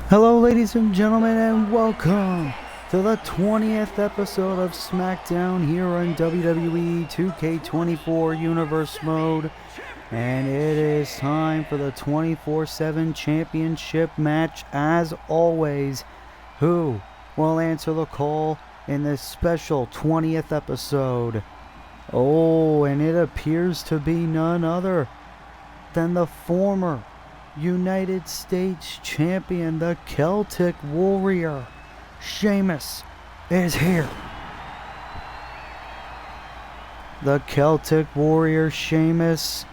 Hello, ladies and gentlemen, and welcome to the 20th episode of Smackdown here on WWE 2K24 Universe Mode. And it is time for the 24/7 championship match. As always, who will answer the call in this special 20th episode? Oh, and it appears to be none other than the former United States Champion, the Celtic Warrior. Sheamus is here. The Celtic Warrior Sheamus,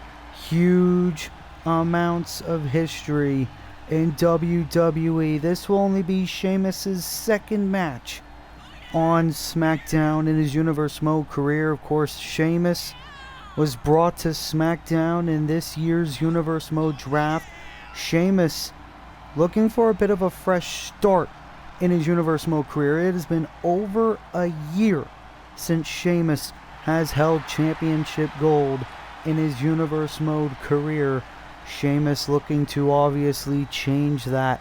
huge amounts of history in WWE. This will only be Sheamus's second match on SmackDown in his Universe Mode career. Of course, Sheamus was brought to SmackDown in this year's Universe Mode draft. Sheamus looking for a bit of a fresh start in his Universe Mode career. It has been over a year since Sheamus has held championship gold in his Universe Mode career. Sheamus looking to obviously change that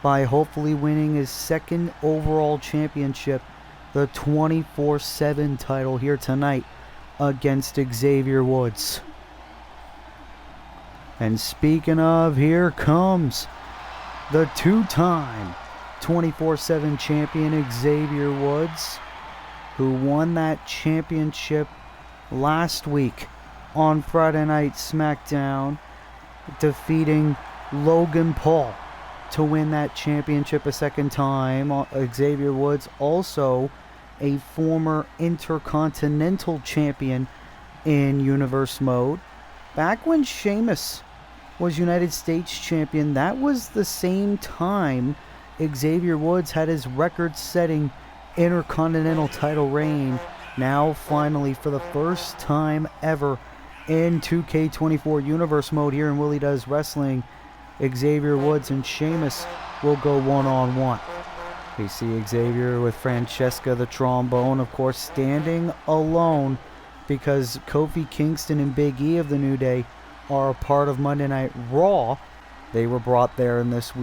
by hopefully winning his second overall championship, the 24/7 title, here tonight against Xavier Woods. And speaking of, here comes the two-time 24/7 champion Xavier Woods, who won that championship last week on Friday Night SmackDown, defeating Logan Paul to win that championship a second time. Xavier Woods, also a former Intercontinental Champion in Universe Mode. Back when Sheamus was United States Champion, that was the same time Xavier Woods had his record-setting Intercontinental title reign. Now, finally, for the first time ever in 2K24 Universe Mode here in Willie Does Wrestling, Xavier Woods and Sheamus will go one-on-one. We see Xavier with Francesca the Trombone, of course, standing alone, because Kofi Kingston and Big E of the New Day are a part of Monday Night Raw. They were brought there in this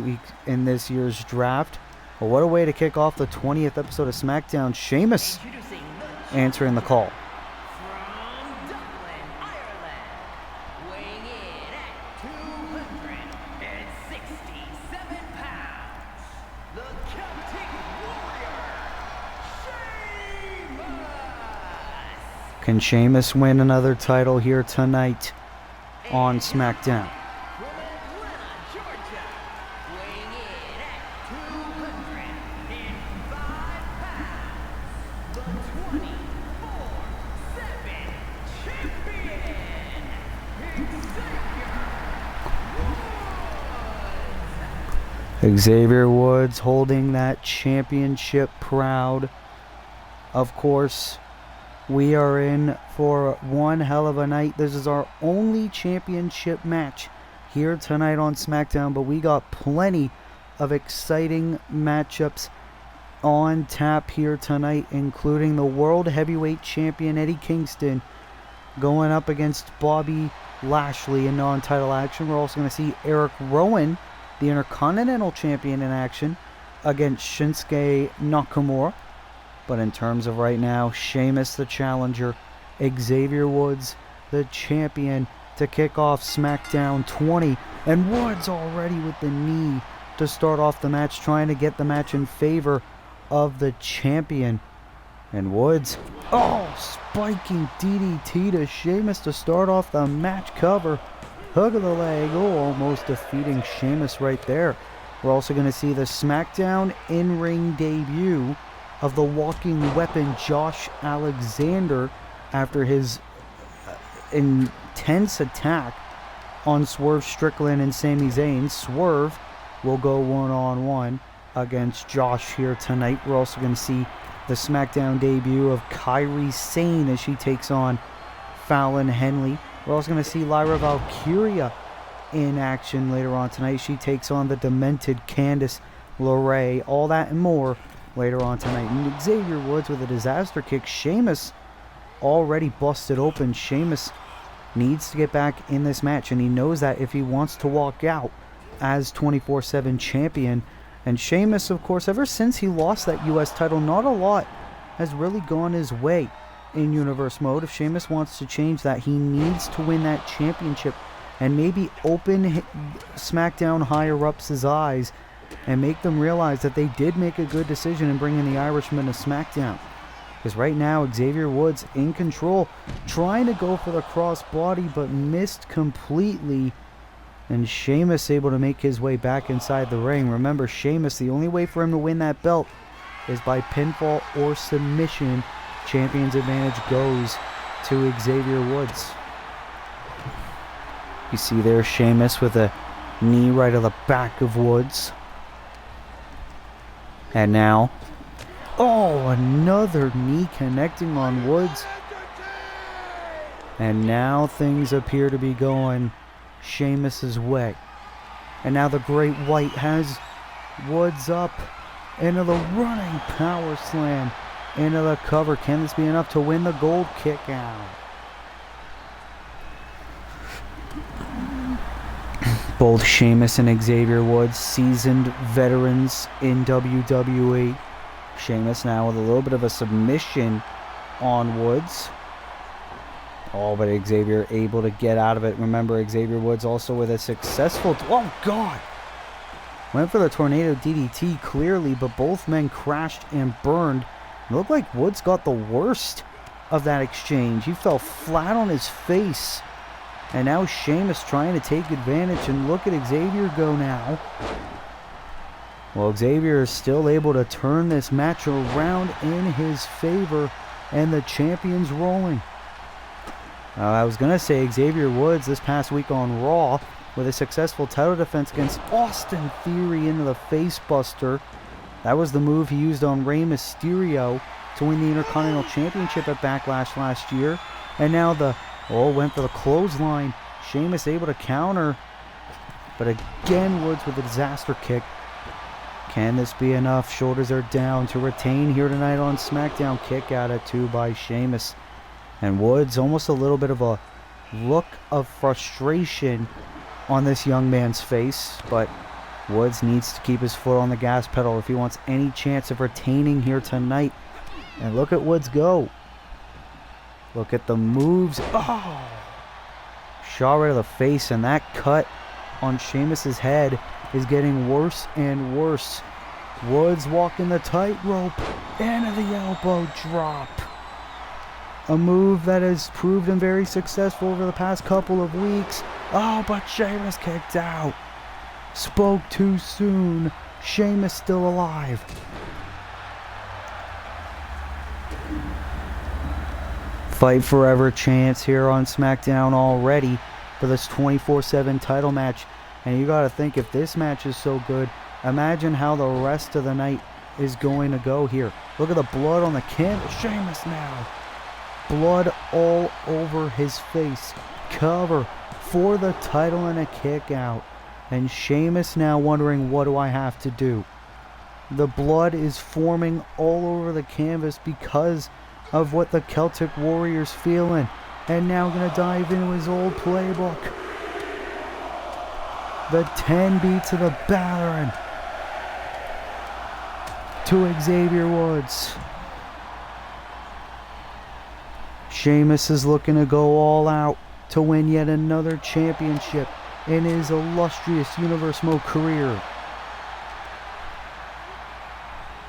year's draft. But what a way to kick off the 20th episode of SmackDown. Sheamus answering the call. From Dublin, Ireland, weighing in at 267 pounds, the Celtic Warrior, Sheamus. Can Sheamus win another title here tonight on SmackDown? From Atlanta, Georgia, weighing in at 205 pounds, the 24/7 champion, Xavier Woods holding that championship proud. Of course, we are in for one hell of a night. This is our only championship match here tonight on SmackDown, but we got plenty of exciting matchups on tap here tonight, including the World Heavyweight Champion Eddie Kingston going up against Bobby Lashley in non-title action. We're also going to see Eric Rowan, the Intercontinental Champion, in action against Shinsuke Nakamura. But in terms of right now, Sheamus the challenger, Xavier Woods the champion, to kick off SmackDown 20. And Woods already with the knee to start off the match, trying to get the match in favor of the champion. And Woods, spiking DDT to Sheamus to start off the match cover. Hook of the leg, almost defeating Sheamus right there. We're also going to see the SmackDown in-ring debut of the walking weapon Josh Alexander after his intense attack on Swerve Strickland and Sami Zayn. Swerve will go one-on-one against Josh here tonight. We're also going to see the SmackDown debut of Kairi Sane as she takes on Fallon Henley. We're also going to see Lyra Valkyria in action later on tonight. She takes on the demented Candice LeRae. All that and more later on tonight. And Xavier Woods with a disaster kick. Sheamus already busted open. Sheamus needs to get back in this match, and he knows that if he wants to walk out as 24/7 champion, And Sheamus, of course, ever since he lost that U.S. title, not a lot has really gone his way in Universe mode. If Sheamus wants to change that, he needs to win that championship and maybe open SmackDown higher-ups' eyes and make them realize that they did make a good decision in bringing the Irishman to SmackDown. Because right now, Xavier Woods in control, trying to go for the crossbody, but missed completely. And Sheamus able to make his way back inside the ring. Remember, Sheamus, the only way for him to win that belt is by pinfall or submission. Champion's advantage goes to Xavier Woods. You see there Sheamus with a knee right to the back of Woods. And now, oh, another knee connecting on Woods. And now things appear to be going Sheamus's way. And now the Great White has Woods up into the running power slam into the cover. Can this be enough to win the gold kick out? Both Sheamus and Xavier Woods, seasoned veterans in WWE. Sheamus now with a little bit of a submission on Woods. Oh, but Xavier able to get out of it. Remember, Xavier Woods also with a successful... Oh, God! Went for the tornado DDT, clearly, but both men crashed and burned. It looked like Woods got the worst of that exchange. He fell flat on his face. And now Sheamus trying to take advantage, and look at Xavier go now. Well, Xavier is still able to turn this match around in his favor, and the champion's rolling. I was going to say Xavier Woods this past week on Raw with a successful title defense against Austin Theory into the facebuster. That was the move he used on Rey Mysterio to win the Intercontinental Championship at Backlash last year. And now went for the clothesline. Sheamus able to counter. But again, Woods with a disaster kick. Can this be enough? Shoulders are down to retain here tonight on SmackDown. Kick out at 2 by Sheamus. And Woods, almost a little bit of a look of frustration on this young man's face. But Woods needs to keep his foot on the gas pedal if he wants any chance of retaining here tonight. And look at Woods go. Look at the moves. Oh! Shot right to the face, and that cut on Sheamus's head is getting worse and worse. Woods walking the tightrope into the elbow drop. A move that has proven very successful over the past couple of weeks. Oh, but Sheamus kicked out. Spoke too soon. Sheamus still alive. Fight forever chance here on SmackDown already for this 24/7 title match. And you gotta think, if this match is so good, imagine how the rest of the night is going to go here. Look at the blood on the canvas. Sheamus now. Blood all over his face. Cover for the title and a kick out. And Sheamus now wondering, what do I have to do? The blood is forming all over the canvas because of what the Celtic Warrior's feeling. And now gonna dive into his old playbook. The 10 beats of the Battering to Xavier Woods. Sheamus is looking to go all out to win yet another championship in his illustrious Universe Mode career.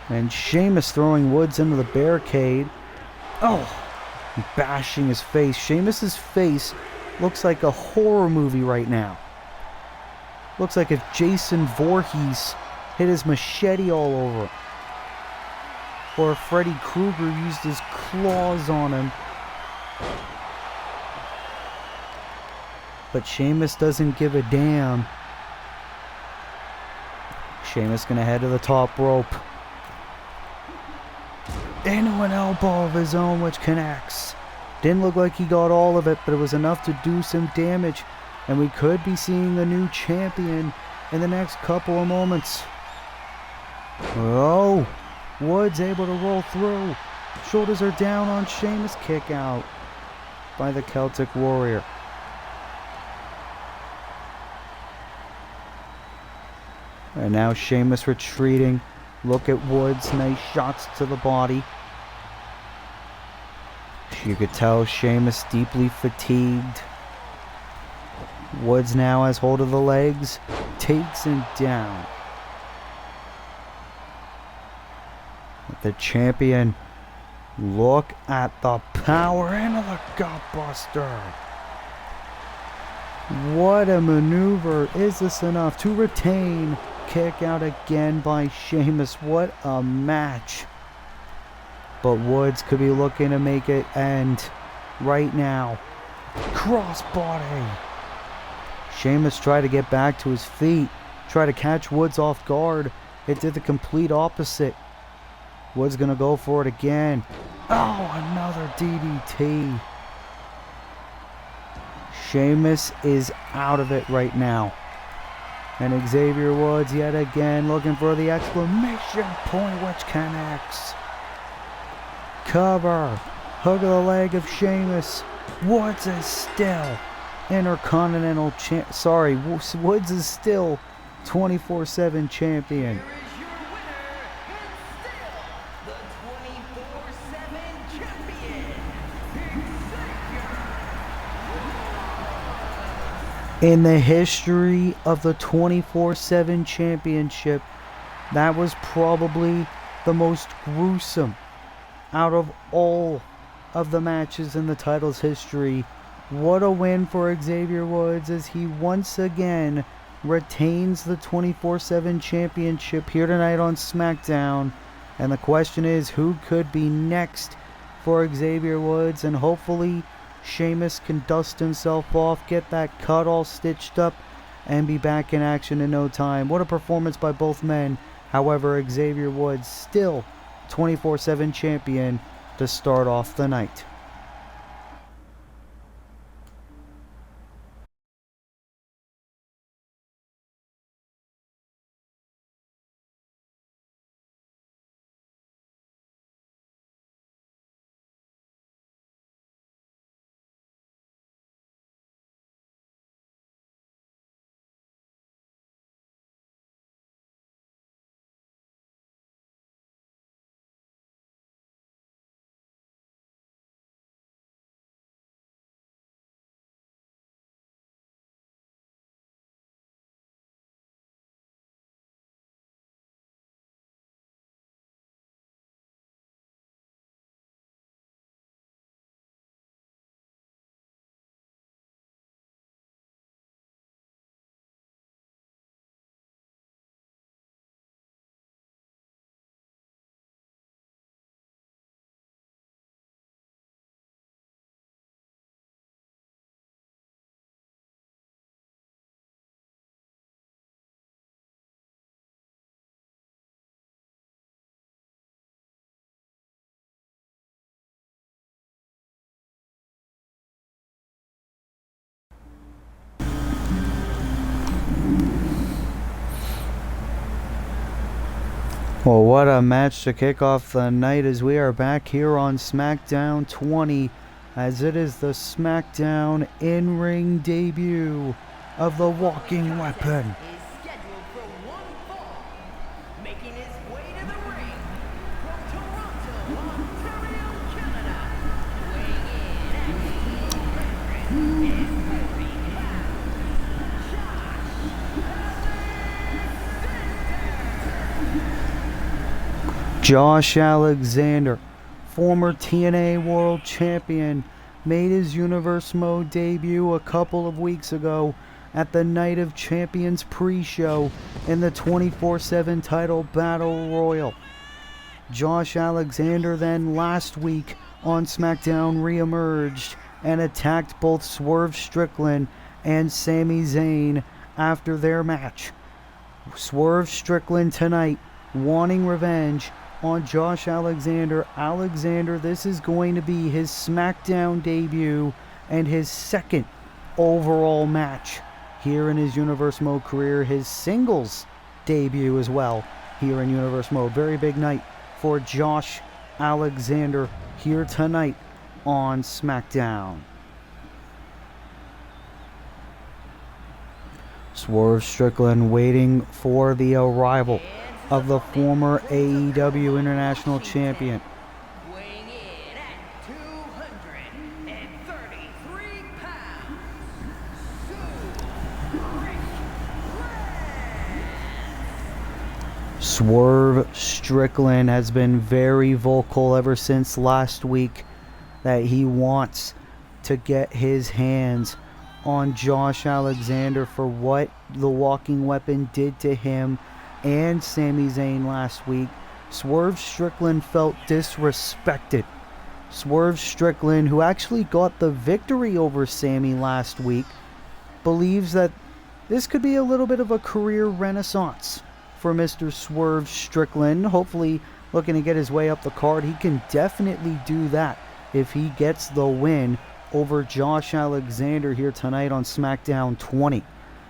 And Sheamus throwing Woods into the barricade. Oh, bashing his face. Sheamus's face looks like a horror movie right now. Looks like if Jason Voorhees hit his machete all over him. Or if Freddy Krueger used his claws on him. But Sheamus doesn't give a damn. Sheamus gonna head to the top rope. Into an elbow of his own which connects. Didn't look like he got all of it, but it was enough to do some damage. And we could be seeing the new champion in the next couple of moments. Oh, Woods able to roll through. Shoulders are down on Sheamus, kick out by the Celtic Warrior. And now Sheamus retreating. Look at Woods. Nice shots to the body. You could tell Sheamus deeply fatigued. Woods now has hold of the legs. Takes him down. The champion. Look at the power into the gutbuster. What a maneuver. Is this enough to retain? Kick out again by Sheamus. What a match. But Woods could be looking to make it end right now. Crossbody. Sheamus tried to get back to his feet. Tried to catch Woods off guard. It did the complete opposite. Woods gonna go for it again. Oh, another DDT. Sheamus is out of it right now. And Xavier Woods yet again looking for the exclamation point, which connects. Cover. Hook of the leg of Sheamus. Woods is still Intercontinental champ. Sorry, Woods is still 24/7 champion. Here is your winner, and still the 24/7 champion, Xavier. In the history of the 24/7 championship, that was probably the most gruesome out of all of the matches in the title's history. What a win for Xavier Woods as he once again retains the 24/7 championship here tonight on Smackdown. And the question is, who could be next for Xavier Woods? And hopefully Sheamus can dust himself off, get that cut all stitched up, and be back in action in no time. What a performance by both men. However, Xavier Woods still 24/7 champion to start off the night. Well, what a match to kick off the night as we are back here on SmackDown 20, as it is the SmackDown in-ring debut of the Walking Weapon. Is scheduled for one fall, making his way to the ring from Toronto, Ontario, Canada, weighing in at 230 pounds, Josh Alexander, former TNA World Champion, made his Universe Mode debut a couple of weeks ago at the Night of Champions pre-show in the 24/7 title Battle Royal. Josh Alexander then last week on SmackDown re-emerged and attacked both Swerve Strickland and Sami Zayn after their match. Swerve Strickland tonight wanting revenge on Josh Alexander. Alexander, this is going to be his SmackDown debut and his second overall match here in his Universe Mode career. His singles debut as well here in Universe Mode. Very big night for Josh Alexander here tonight on SmackDown. Swerve Strickland waiting for the arrival of the former AEW International Champion. Weighing in at 233 pounds, Swerve Strickland has been very vocal ever since last week that he wants to get his hands on Josh Alexander for what the Walking Weapon did to him and Sami Zayn last week. Swerve Strickland felt disrespected. Swerve Strickland, who actually got the victory over Sami last week, believes that this could be a little bit of a career renaissance for Mr. Swerve Strickland. Hopefully looking to get his way up the card. He can definitely do that if he gets the win over Josh Alexander here tonight on Smackdown 20.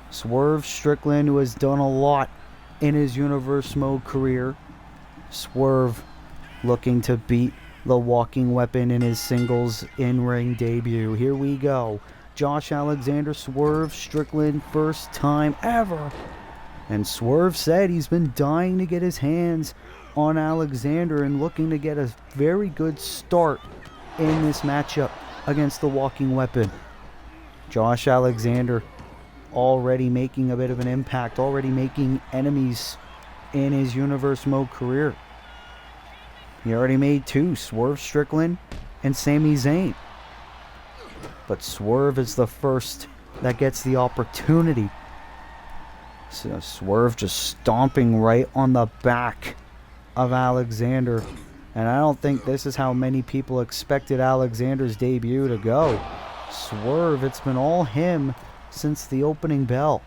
Swerve Strickland, who has done a lot in his Universe Mode career. Swerve looking to beat the Walking Weapon in his singles in-ring debut. Here we go. Josh Alexander, Swerve Strickland, first time ever. And Swerve said he's been dying to get his hands on Alexander and looking to get a very good start in this matchup against the Walking Weapon. Josh Alexander already making a bit of an impact, already making enemies in his Universe Mode career. He already made 2, Swerve Strickland and Sami Zayn. But Swerve is the first that gets the opportunity. So Swerve just stomping right on the back of Alexander. And I don't think this is how many people expected Alexander's debut to go. Swerve, it's been all him since the opening bell.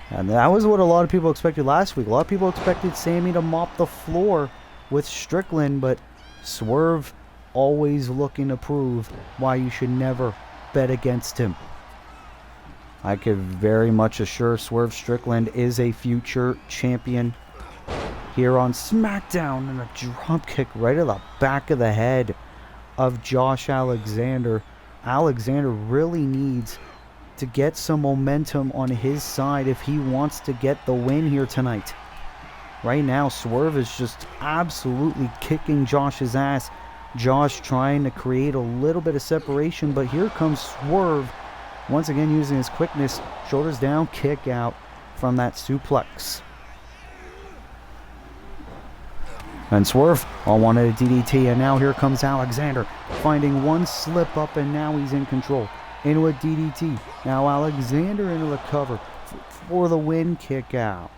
And that was what a lot of people expected last week. A lot of people expected Sami to mop the floor with Strickland, but Swerve always looking to prove why you should never bet against him. I could very much assure Swerve Strickland is a future champion here on SmackDown, and a drop kick right to the back of the head of Josh Alexander. Alexander really needs to get some momentum on his side if he wants to get the win here tonight. Right now, Swerve is just absolutely kicking Josh's ass. Josh trying to create a little bit of separation, but here comes Swerve once again using his quickness. Shoulders down, kick out from that suplex. And Swerve all wanted a DDT, and now here comes Alexander finding one slip up, and now he's in control. Into a DDT. Now Alexander into the cover for the win, kick out.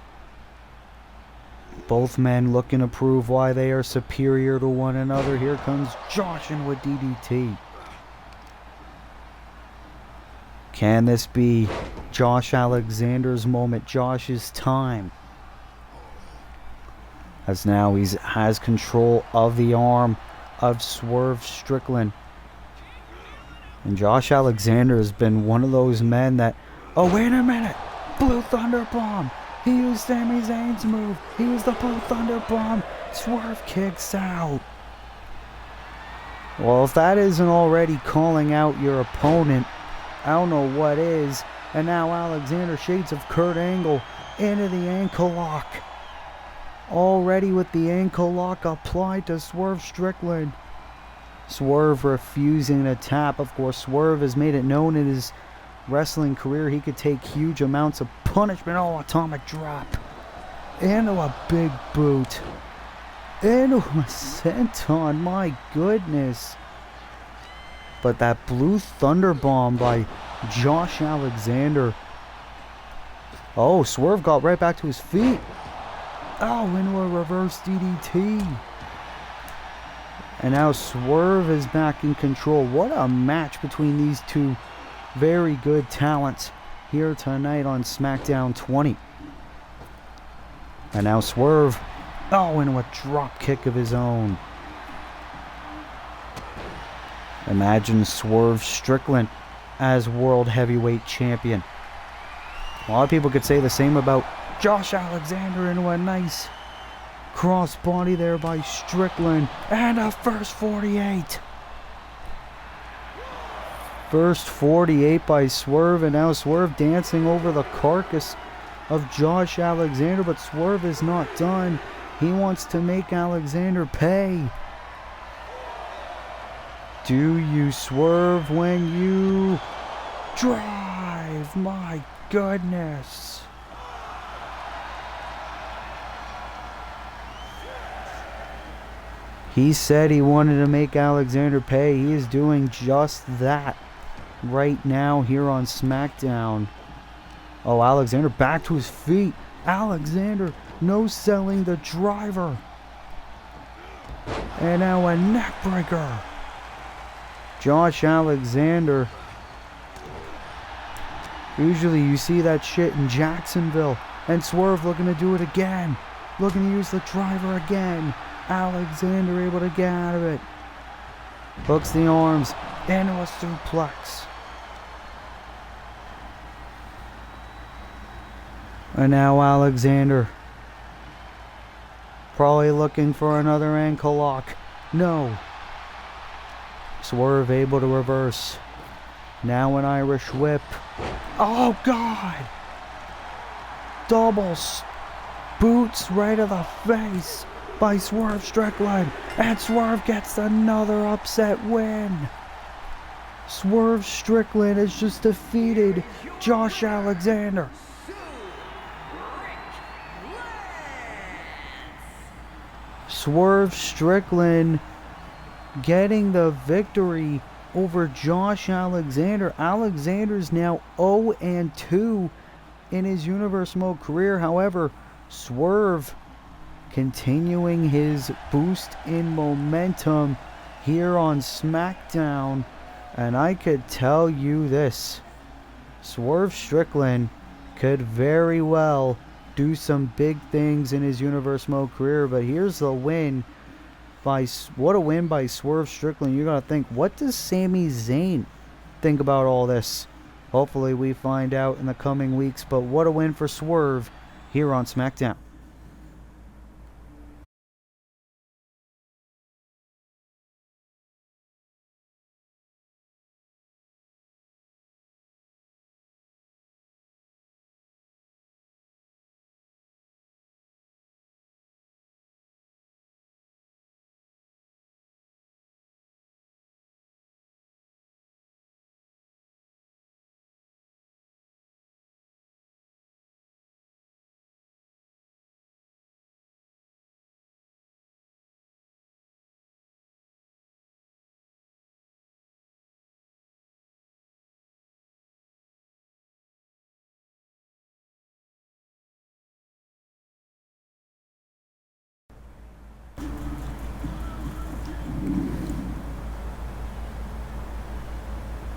Both men looking to prove why they are superior to one another. Here comes Josh into a DDT. Can this be Josh Alexander's moment, Josh's time? As now he has control of the arm of Swerve Strickland. And Josh Alexander has been one of those men that, oh wait a minute, Blue Thunder Bomb. He used Sami Zayn's move. He used the Blue Thunder Bomb. Swerve kicks out. Well, if that isn't already calling out your opponent, I don't know what is. And now Alexander, shades of Kurt Angle, into the ankle lock. Already with the ankle lock applied to Swerve Strickland. Swerve refusing to tap. Of course, Swerve has made it known in his wrestling career he could take huge amounts of punishment. Oh, atomic drop. Into a big boot. Into a senton. My goodness. But that Blue Thunder Bomb by Josh Alexander. Oh, Swerve got right back to his feet. Oh, into a reverse DDT. And now Swerve is back in control. What a match between these two very good talents here tonight on SmackDown 20. And now Swerve, oh, into a drop kick of his own. Imagine Swerve Strickland as World Heavyweight Champion. A lot of people could say the same about Josh Alexander, into a nice crossbody there by Strickland. And a first 48. First 48 by Swerve, and now Swerve dancing over the carcass of Josh Alexander, but Swerve is not done. He wants to make Alexander pay. Do you swerve when you drive? My goodness. He said he wanted to make Alexander pay. He is doing just that right now here on SmackDown. Oh, Alexander back to his feet. Alexander no-selling the driver. And now a neckbreaker. Josh Alexander. Usually you see that shit in Jacksonville. And Swerve looking to do it again. Looking to use the driver again. Alexander able to get out of it. Hooks the arms into a suplex. And now Alexander probably looking for another ankle lock. No. Swerve able to reverse. Now an Irish whip. Oh God! Double boots right to the face by Swerve Strickland. And Swerve gets another upset win. Swerve Strickland has just defeated Josh Alexander. Swerve Strickland getting the victory over Josh Alexander. Alexander's now 0-2 in his Universe Mode career. However, Swerve continuing his boost in momentum here on SmackDown. And I could tell you this, Swerve Strickland could very well do some big things in his Universe Mode career. But here's the win by, what a win by Swerve Strickland. You're going to think, what does Sami Zayn think about all this? Hopefully we find out in the coming weeks. But what a win for Swerve here on SmackDown.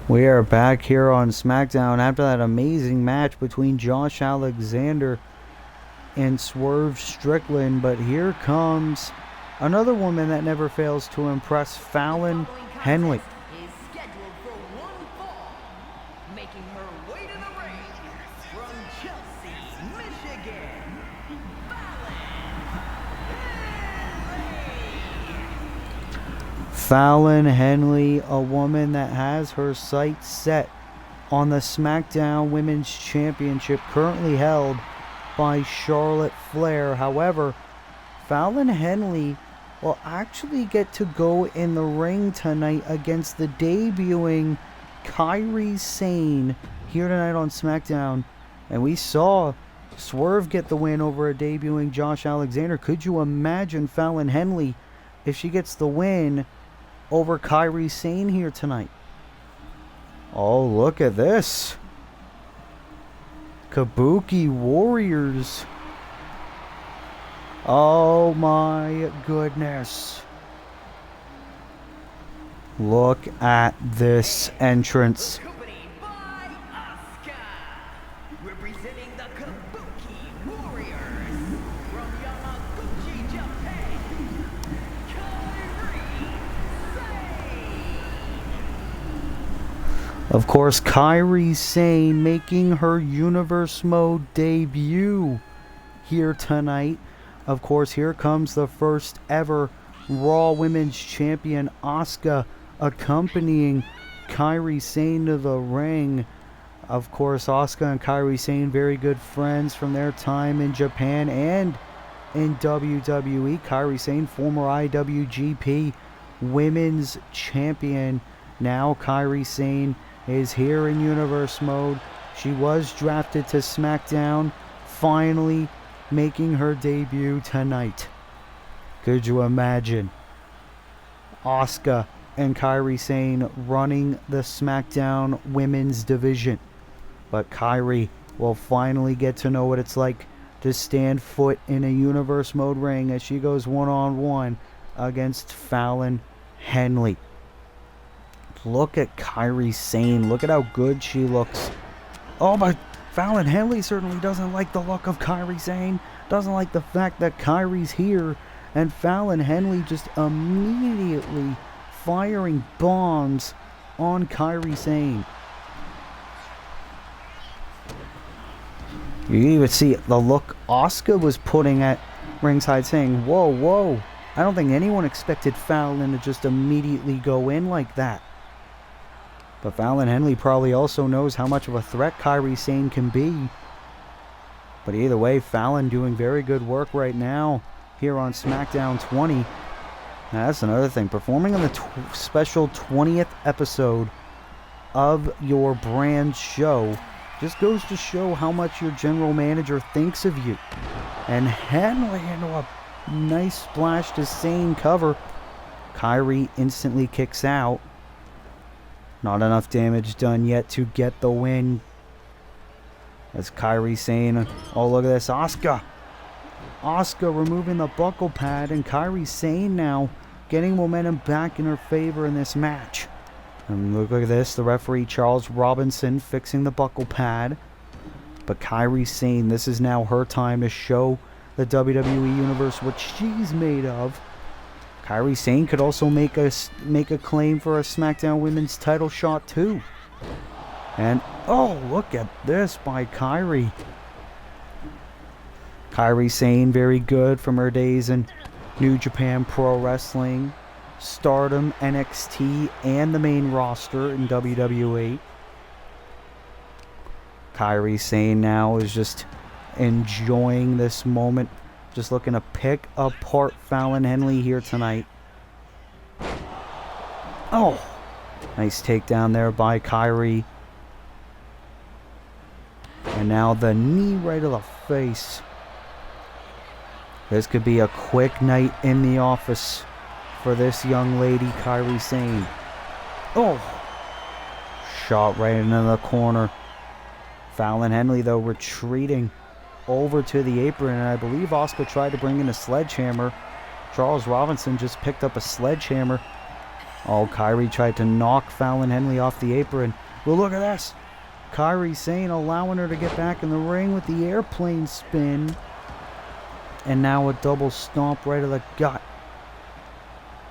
We are back here on SmackDown after that amazing match between Josh Alexander and Swerve Strickland. But here comes another woman that never fails to impress, Fallon Henley. Is scheduled for one fall, making her way to the ring from Chelsea, Michigan, Fallon Henley, a woman that has her sights set on the SmackDown Women's Championship, currently held by Charlotte Flair. However, Fallon Henley will actually get to go in the ring tonight against the debuting Kairi Sane here tonight on SmackDown. And we saw Swerve get the win over a debuting Josh Alexander. Could you imagine Fallon Henley if she gets the win over Kairi Sane here tonight? Oh, look at this. Kabuki Warriors. Oh my goodness. Look at this entrance. accompanied by Asuka, representing the Kabuki Warriors from Yamaguchi, Japan, Kairi Sane. Of course, Kairi Sane making her Universe Mode debut here tonight. Of course, here comes the first ever Raw Women's Champion, Asuka, accompanying Kairi Sane to the ring. Of course, Asuka and Kairi Sane, very good friends from their time in Japan and in WWE. Kairi Sane, former IWGP Women's Champion. Now Kairi Sane is here in Universe mode. She was drafted to Smackdown, finally making her debut tonight. Could you imagine Asuka and Kairi Sane running the SmackDown Women's division? But Kairi will finally get to know what it's like to stand foot in a Universe mode ring as she goes one-on-one against Fallon Henley. Look at Kairi Sane. Look at how good she looks. Oh, but Fallon Henley certainly doesn't like the look of Kairi Sane. Doesn't like the fact that Kairi's here. And Fallon Henley just immediately firing bombs on Kairi Sane. You even see the look Asuka was putting at ringside, saying, whoa, whoa. I don't think anyone expected Fallon to just immediately go in like that. But Fallon Henley probably also knows how much of a threat Kairi Sane can be. But either way, Fallon doing very good work right now here on SmackDown 20. Now, that's another thing. Performing on the special 20th episode of your brand show just goes to show how much your general manager thinks of you. And Henley into a nice splash to Sane cover. Kairi instantly kicks out. Not enough damage done yet to get the win. As Kairi Sane, oh look at this, Asuka removing the buckle pad, and Kairi Sane now getting momentum back in her favor in this match. And look at this, the referee Charles Robinson fixing the buckle pad. But Kairi Sane, this is now her time to show the WWE Universe what she's made of. Kairi Sane could also make a claim for a SmackDown Women's title shot too. And oh, look at this by Kairi. Kairi Sane, very good from her days in New Japan Pro Wrestling, Stardom, NXT, and the main roster in WWE. Kairi Sane now is just enjoying this moment. Just looking to pick apart Fallon Henley here tonight. Oh, nice takedown there by Kairi. And now the knee right to the face. This could be a quick night in the office for this young lady, Kairi Sane. Oh, shot right into the corner. Fallon Henley, though, retreating over to the apron, and I believe Asuka tried to bring in a sledgehammer. Charles Robinson just picked up a sledgehammer. Oh, Kairi tried to knock Fallon Henley off the apron. Well, look at this. Kairi Sane allowing her to get back in the ring with the airplane spin. And now a double stomp right to the gut.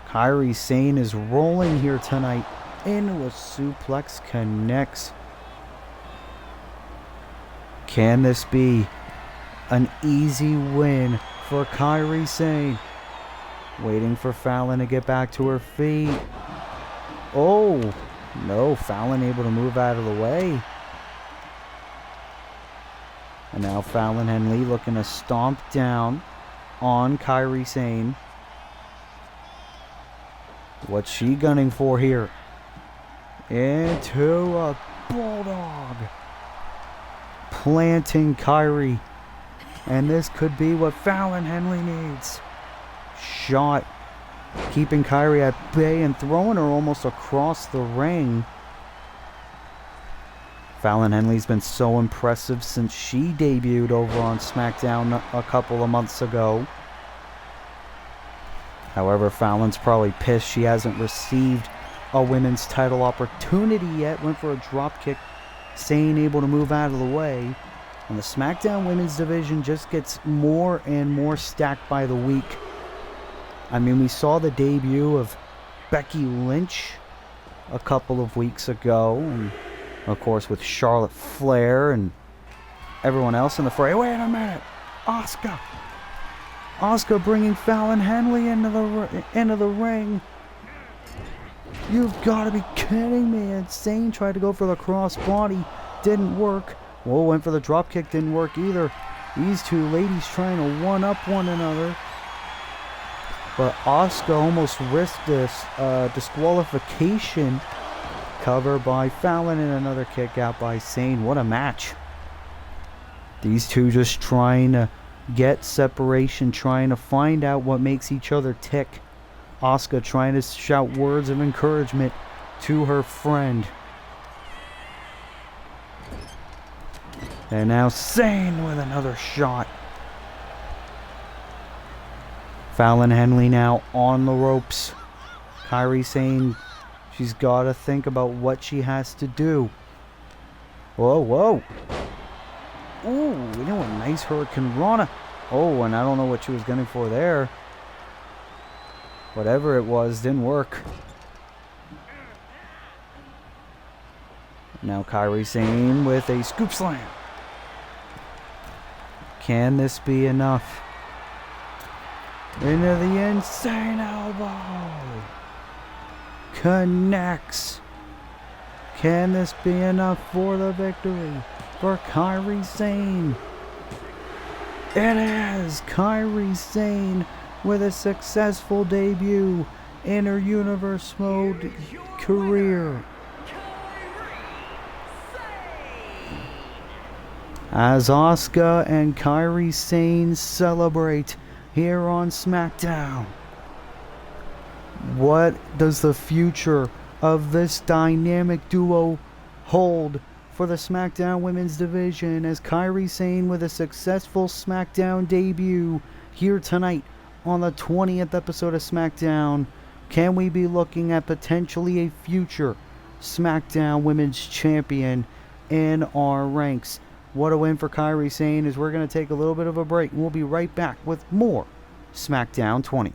Kairi Sane is rolling here tonight into a suplex, connects. Can this be an easy win for Kairi Sane? Waiting for Fallon to get back to her feet. Oh, no, Fallon able to move out of the way. And now Fallon Henley looking to stomp down on Kairi Sane. What's she gunning for here? Into a bulldog. Planting Kairi. And this could be what Fallon Henley needs. Shot. Keeping Kairi at bay and throwing her almost across the ring. Fallon Henley's been so impressive since she debuted over on SmackDown a couple of months ago. However, Fallon's probably pissed she hasn't received a women's title opportunity yet. Went for a dropkick. Sane able to move out of the way. And the SmackDown Women's division just gets more and more stacked by the week. I mean, we saw the debut of Becky Lynch a couple of weeks ago. And of course, with Charlotte Flair and everyone else in the fray. Wait a minute. Asuka. Asuka bringing Fallon Henley into the ring. You've got to be kidding me. Insane tried to go for the crossbody. Didn't work. Whoa, went for the drop kick. Didn't work either. These two ladies trying to one-up one another. But Asuka almost risked this disqualification. Cover by Fallon and another kick out by Sane. What a match. These two just trying to get separation, trying to find out what makes each other tick. Asuka trying to shout words of encouragement to her friend. And now Sane with another shot. Fallon Henley now on the ropes. Kairi Sane, she's got to think about what she has to do. Whoa, whoa. Ooh, you know, a nice Hurricane Rana. Oh, and I don't know what she was gunning for there. Whatever it was, didn't work. Now Kairi Sane with a scoop slam. Can this be enough? Into the insane elbow. Connects. Can this be enough for the victory for Kairi Sane? It is Kairi Sane with a successful debut in her Universe Mode career. As Asuka and Kairi Sane celebrate here on Smackdown. What does the future of this dynamic duo hold for the SmackDown Women's Division as Kairi Sane with a successful SmackDown debut here tonight on the 20th episode of SmackDown? Can we be looking at potentially a future SmackDown Women's Champion in our ranks? What a win for Kairi Sane, as we're going to take a little bit of a break, and we'll be right back with more SmackDown 20.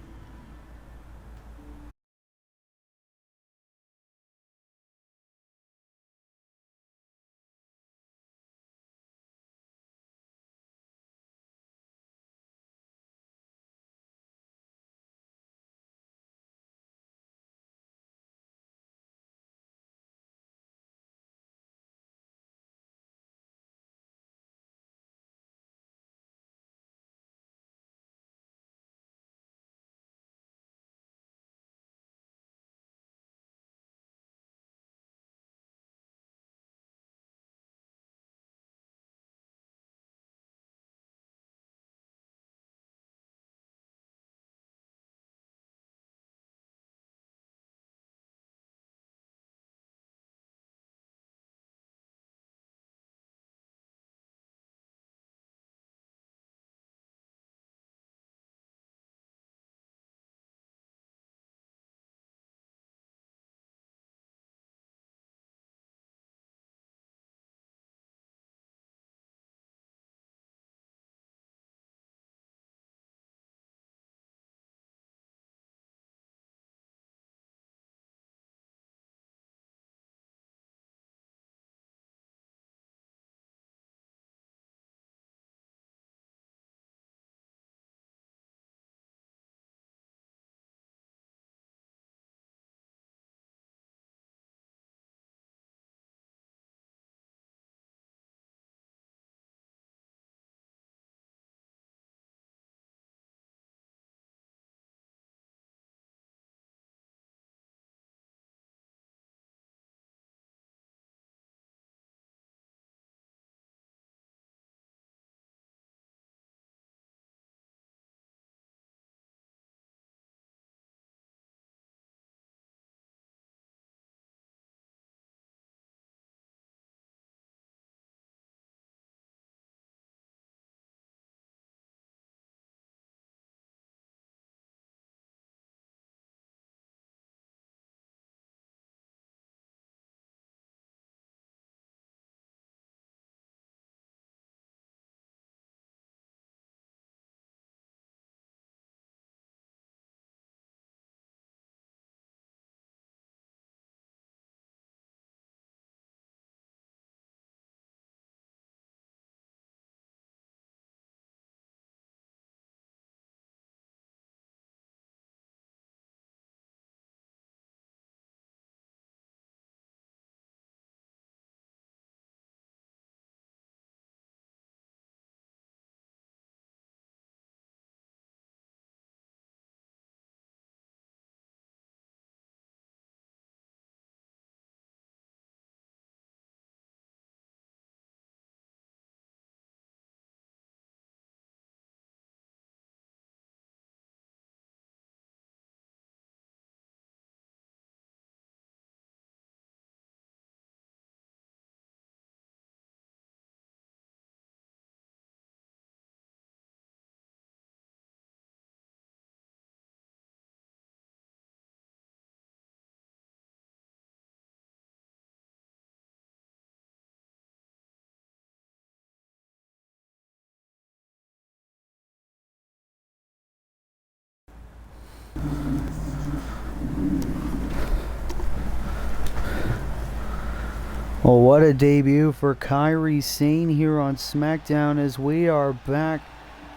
Well, what a debut for Kairi Sane here on Smackdown, as we are back,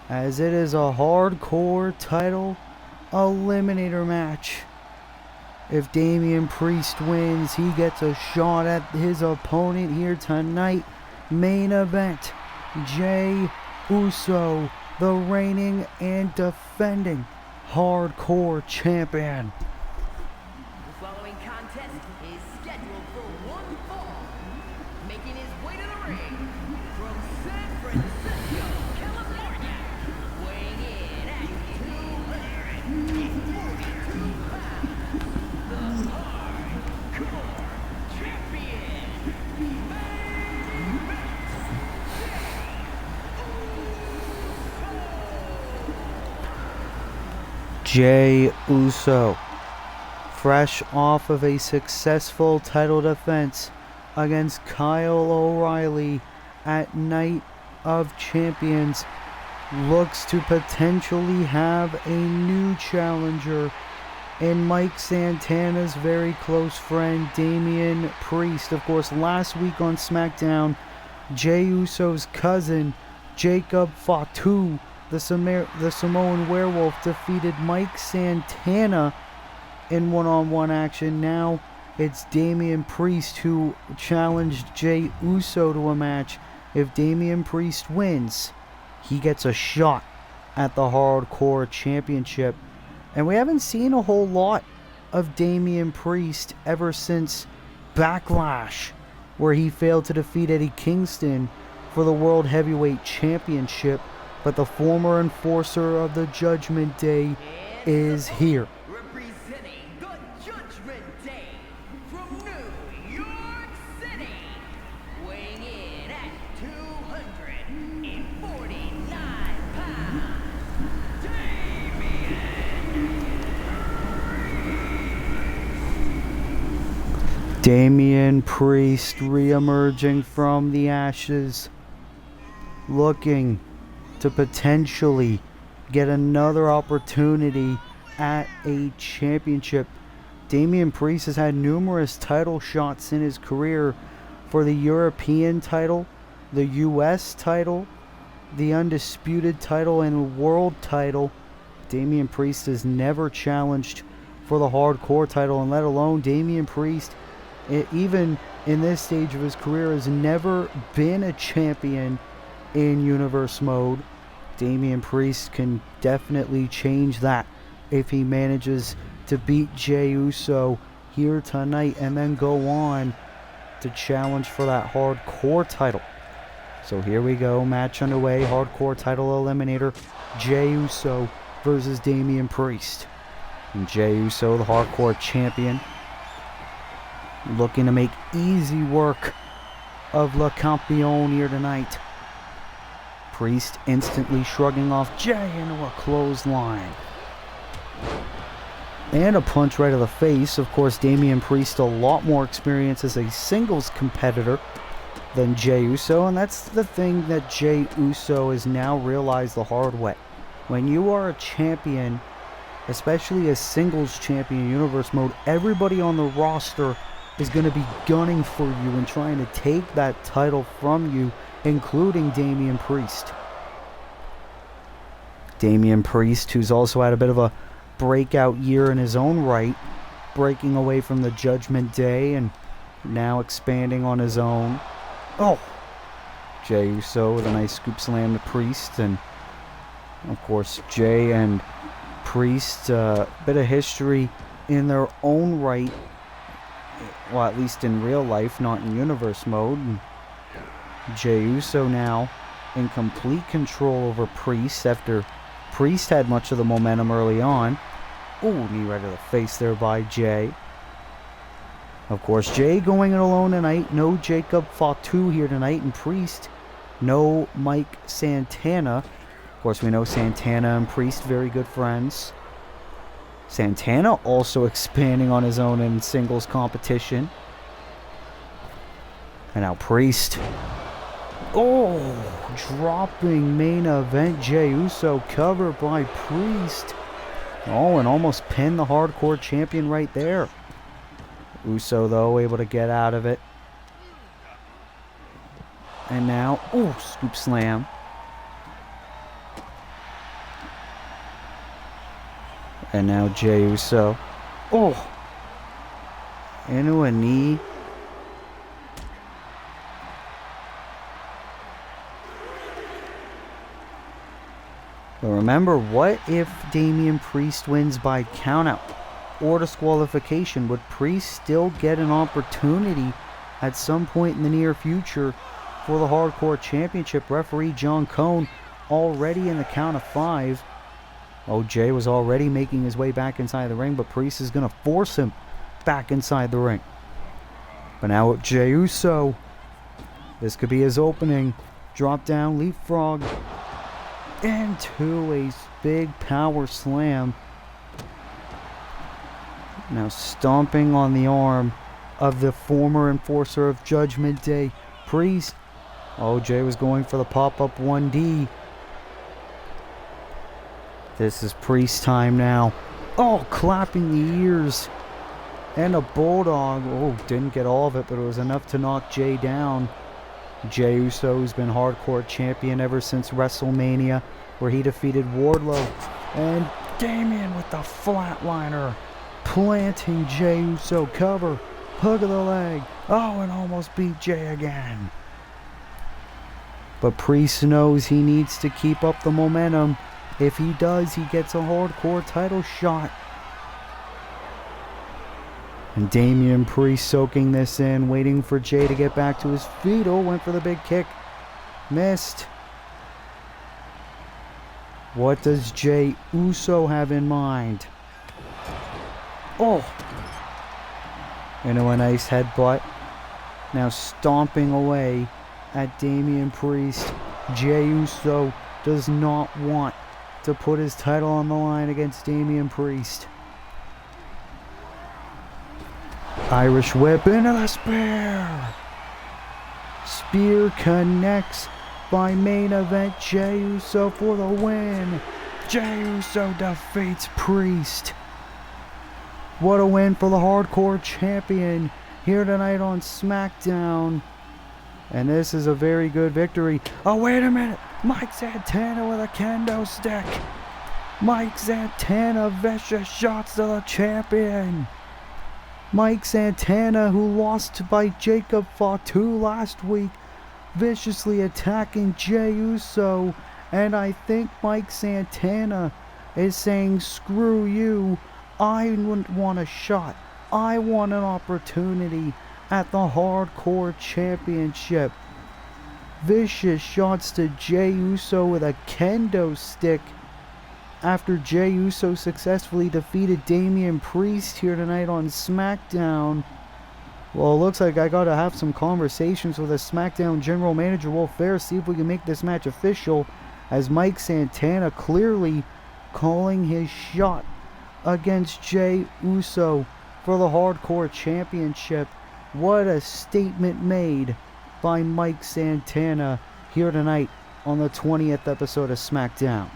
as it is a hardcore title eliminator match. If Damian Priest wins, he gets a shot at his opponent here tonight. Main event, Jey Uso, the reigning and defending hardcore champion. The following contest is scheduled for one fall. Making his way to the ring from San Francisco, California, weighing in at 242 pounds, the hardcore champion, Jey Uso, fresh off of a successful title defense against Kyle O'Reilly at Night of Champions, looks to potentially have a new challenger in Mike Santana's very close friend Damian Priest. Of course, last week on SmackDown, Jey Uso's cousin Jacob Fatu, the Samoan Werewolf, defeated Mike Santana in one-on-one action. Now it's Damian Priest who challenged Jey Uso to a match. If Damian Priest wins, he gets a shot at the Hardcore Championship. And we haven't seen a whole lot of Damian Priest ever since Backlash, where he failed to defeat Eddie Kingston for the World Heavyweight Championship. But the former enforcer of the Judgment Day is here. representing the Judgment Day from New York City, weighing in at 249 pounds, Damian Priest re-emerging from the ashes, looking to potentially get another opportunity at a championship. Damian Priest has had numerous title shots in his career for the European title, the US title, the Undisputed title, and World title. Damian Priest has never challenged for the Hardcore title, and let alone Damian Priest, even in this stage of his career, has never been a champion in Universe mode. Damian Priest can definitely change that if he manages to beat Jey Uso here tonight and then go on to challenge for that Hardcore title. So here we go, match underway, Hardcore title eliminator, Jey Uso versus Damian Priest. And Jey Uso, the Hardcore champion, looking to make easy work of Le Campion here tonight. Priest instantly shrugging off Jey into a clothesline. And a punch right to the face. Of course, Damian Priest a lot more experience as a singles competitor than Jey Uso, and that's the thing that Jey Uso has now realized the hard way. When you are a champion, especially a singles champion in Universe mode, everybody on the roster is going to be gunning for you and trying to take that title from you, including Damian Priest. Damian Priest, who's also had a bit of a breakout year in his own right, breaking away from the Judgment Day and now expanding on his own. Oh! Jey Uso with a nice scoop slam to Priest, and of course Jey and Priest, a bit of history in their own right, well, at least in real life, not in Universe mode. And Jey Uso now in complete control over Priest after Priest had much of the momentum early on. Ooh, knee right to the face there by Jey. Of course, Jey going it alone tonight. No Jacob Fatu here tonight. And Priest, no Mike Santana. Of course, we know Santana and Priest, very good friends. Santana also expanding on his own in singles competition. And now Priest. Oh, dropping main event Jey Uso, covered by Priest. Oh, and almost pinned the Hardcore champion right there. Uso, though, able to get out of it. And now, oh, scoop slam. And now Jey Uso. Oh! Into a knee. But remember, what if Damian Priest wins by countout or disqualification? Would Priest still get an opportunity at some point in the near future for the Hardcore Championship? Referee John Cone already in the count of 5. Oh, Jey was already making his way back inside the ring, but Priest is going to force him back inside the ring. But now Jey Uso. This could be his opening. Drop down, leapfrog. Into a big power slam. Now stomping on the arm of the former enforcer of Judgment Day, Priest. Oh, Jey was going for the pop-up 1D. This is Priest time now. Oh, clapping the ears. And a bulldog. Oh, didn't get all of it, but it was enough to knock Jey down. Jey Uso, who's been Hardcore Champion ever since WrestleMania, where he defeated Wardlow. And Damian with the flatliner, planting Jey Uso. Cover, hook of the leg. Oh, and almost beat Jey again. But Priest knows he needs to keep up the momentum. If he does, he gets a Hardcore title shot. And Damian Priest soaking this in, waiting for Jey to get back to his feet. Oh, went for the big kick. Missed. What does Jey Uso have in mind? Oh! Into a nice headbutt. Now stomping away at Damian Priest. Jey Uso does not want to put his title on the line against Damian Priest. Irish whip into the spear. Spear connects by main event Jey Uso for the win. Jey Uso defeats Priest. What a win for the Hardcore Champion here tonight on Smackdown. And this is a very good victory. Oh, wait a minute. Mike Santana with a kendo stick. Mike Santana vicious shots to the champion. Mike Santana, who lost by Jacob Fatu last week, viciously attacking Jey Uso. And I think Mike Santana is saying, screw you, I wouldn't want a shot. I want an opportunity at the Hardcore Championship. Vicious shots to Jey Uso with a kendo stick after Jey Uso successfully defeated Damian Priest here tonight on SmackDown. Well, it looks like I gotta have some conversations with a SmackDown General Manager, Will Ferris, see if we can make this match official, as Mike Santana clearly calling his shot against Jey Uso for the Hardcore Championship. What a statement made by Mike Santana here tonight on the 20th episode of SmackDown.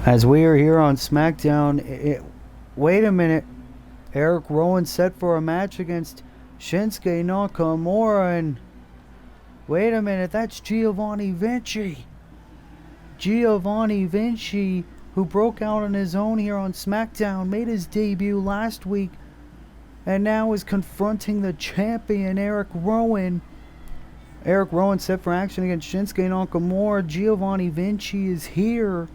As we are here on SmackDown, wait a minute. Eric Rowan set for a match against Shinsuke Nakamura, and wait a minute, that's Giovanni Vinci. Giovanni Vinci, who broke out on his own here on SmackDown, made his debut last week, and now is confronting the champion, Eric Rowan. Eric Rowan set for action against Shinsuke Nakamura. Giovanni Vinci is here.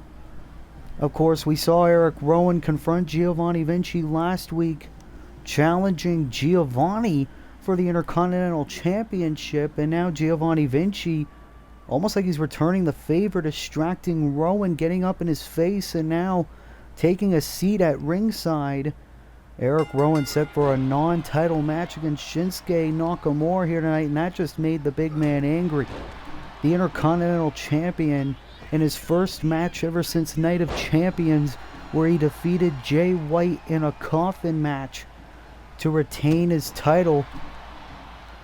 Of course, we saw Eric Rowan confront Giovanni Vinci last week, challenging Giovanni for the Intercontinental Championship, and now Giovanni Vinci, almost like he's returning the favor, distracting Rowan, getting up in his face, and now taking a seat at ringside. Eric Rowan set for a non-title match against Shinsuke Nakamura here tonight, and that just made the big man angry. The Intercontinental Champion in his first match ever since Night of Champions, where he defeated Jay White in a coffin match to retain his title.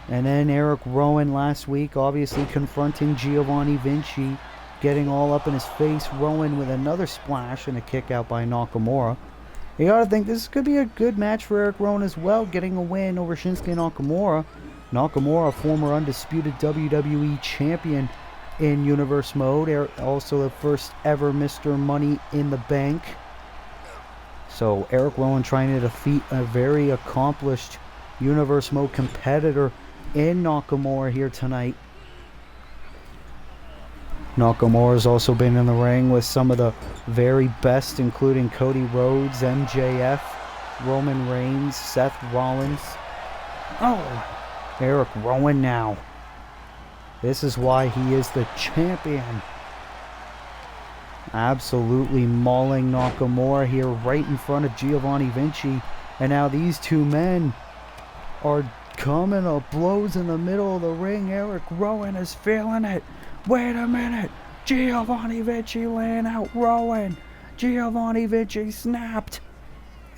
And then Eric Rowan last week, obviously confronting Giovanni Vinci, getting all up in his face. Rowan with another splash and a kick out by Nakamura. You gotta think this could be a good match for Eric Rowan as well, getting a win over Shinsuke Nakamura. Nakamura, former undisputed WWE champion in Universe Mode, also the first ever Mr. Money in the Bank. So Eric Rowan trying to defeat a very accomplished Universe Mode competitor in Nakamura here tonight. Nakamura's also been in the ring with some of the very best, including Cody Rhodes, MJF, Roman Reigns, Seth Rollins. Oh, Eric Rowan now. This is why he is the champion. Absolutely mauling Nakamura here right in front of Giovanni Vinci. And now these two men are coming up blows in the middle of the ring. Eric Rowan is feeling it. Wait a minute. Giovanni Vinci laying out Rowan. Giovanni Vinci snapped.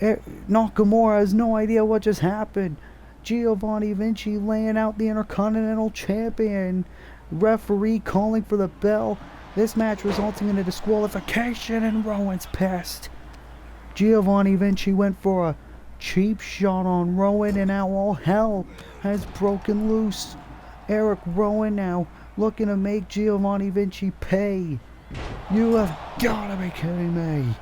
Nakamura has no idea what just happened. Giovanni Vinci laying out the Intercontinental Champion. Referee calling for the bell. This match resulting in a disqualification, and Rowan's pissed. Giovanni Vinci went for a cheap shot on Rowan, and now all hell has broken loose. Eric Rowan now looking to make Giovanni Vinci pay. You have got to be kidding me.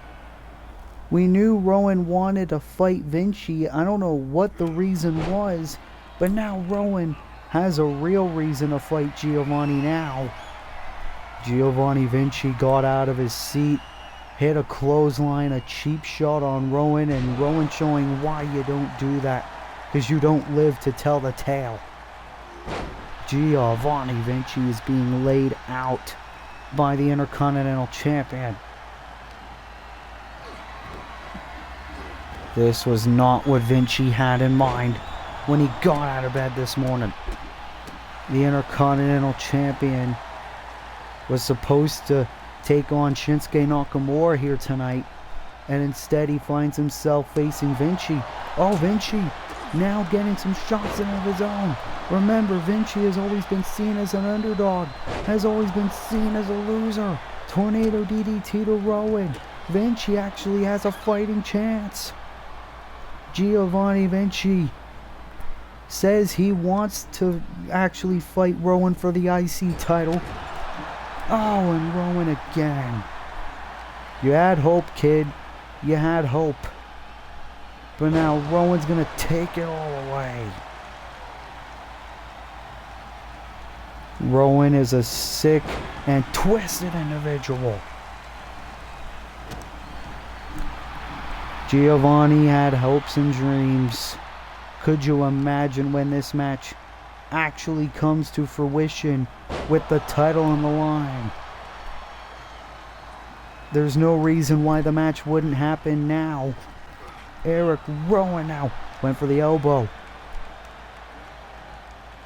We knew Rowan wanted to fight Vinci. I don't know what the reason was, but now Rowan has a real reason to fight Giovanni now. Giovanni Vinci got out of his seat, hit a clothesline, a cheap shot on Rowan, and Rowan showing why you don't do that, because you don't live to tell the tale. Giovanni Vinci is being laid out by the Intercontinental Champion. This was not what Vinci had in mind when he got out of bed this morning. The Intercontinental Champion was supposed to take on Shinsuke Nakamura here tonight, and instead he finds himself facing Vinci. Oh, Vinci now getting some shots in of his own. Remember, Vinci has always been seen as an underdog, has always been seen as a loser. Tornado DDT to Rowan. Vinci actually has a fighting chance. Giovanni Vinci says he wants to actually fight Rowan for the IC title. Oh, and Rowan again. You had hope, kid. You had hope. But now Rowan's going to take it all away. Rowan is a sick and twisted individual. Giovanni had hopes and dreams. Could you imagine when this match actually comes to fruition with the title on the line? There's no reason why the match wouldn't happen now. Eric Rowan now went for the elbow.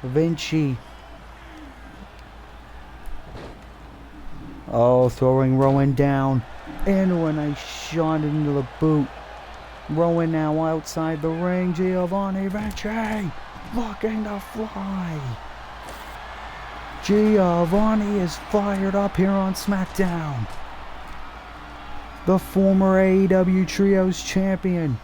Vinci. Oh, throwing Rowan down into a nice shot into the boot. Rowan now outside the ring. Giovanni Vinci looking to fly. Giovanni is fired up here on SmackDown. the former AEW Trios champion,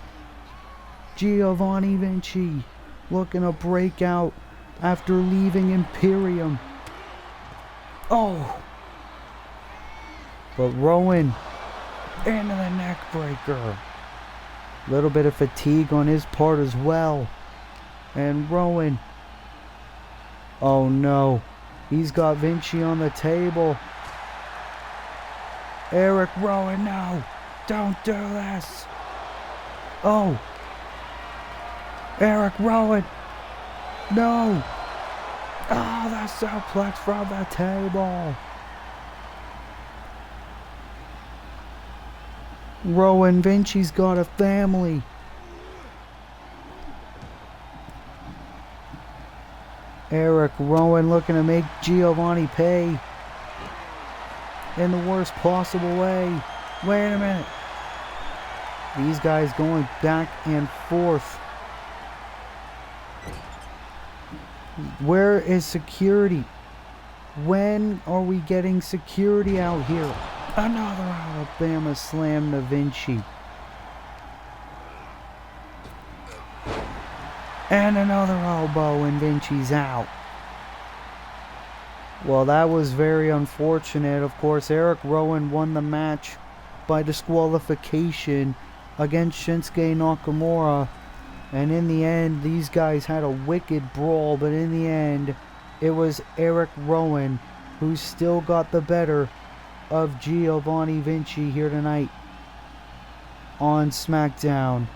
Giovanni Vinci, looking to break out after leaving Imperium. Oh! But Rowan into the neck breaker. Little bit of fatigue on his part as well. And Rowan. Oh no. He's got Vinci on the table. Eric Rowan, no. Don't do this. Oh. Eric Rowan. No. Oh, the suplex from the table. Rowan Vinci's got a family. Eric Rowan looking to make Giovanni pay in the worst possible way. Wait a minute. These guys going back and forth. Where is security? When are we getting security out here? Another Alabama slam to Vinci. And another elbow and Vinci's out. Well, that was very unfortunate. Of course, Eric Rowan won the match by disqualification against Shinsuke Nakamura. And in the end, these guys had a wicked brawl. But in the end, it was Eric Rowan who still got the better of Giovanni Vinci here tonight on Smackdown.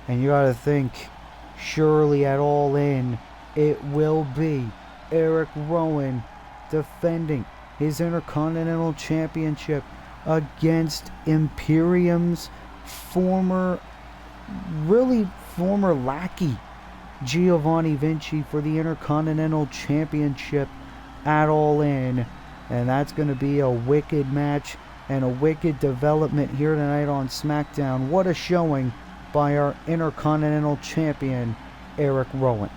And you gotta think, surely at All In, it will be Eric Rowan defending his Intercontinental Championship against Imperium's former lackey, Giovanni Vinci, for the Intercontinental Championship at All In. And that's going to be a wicked match and a wicked development here tonight on SmackDown. What a showing by our Intercontinental Champion, Eric Rowan.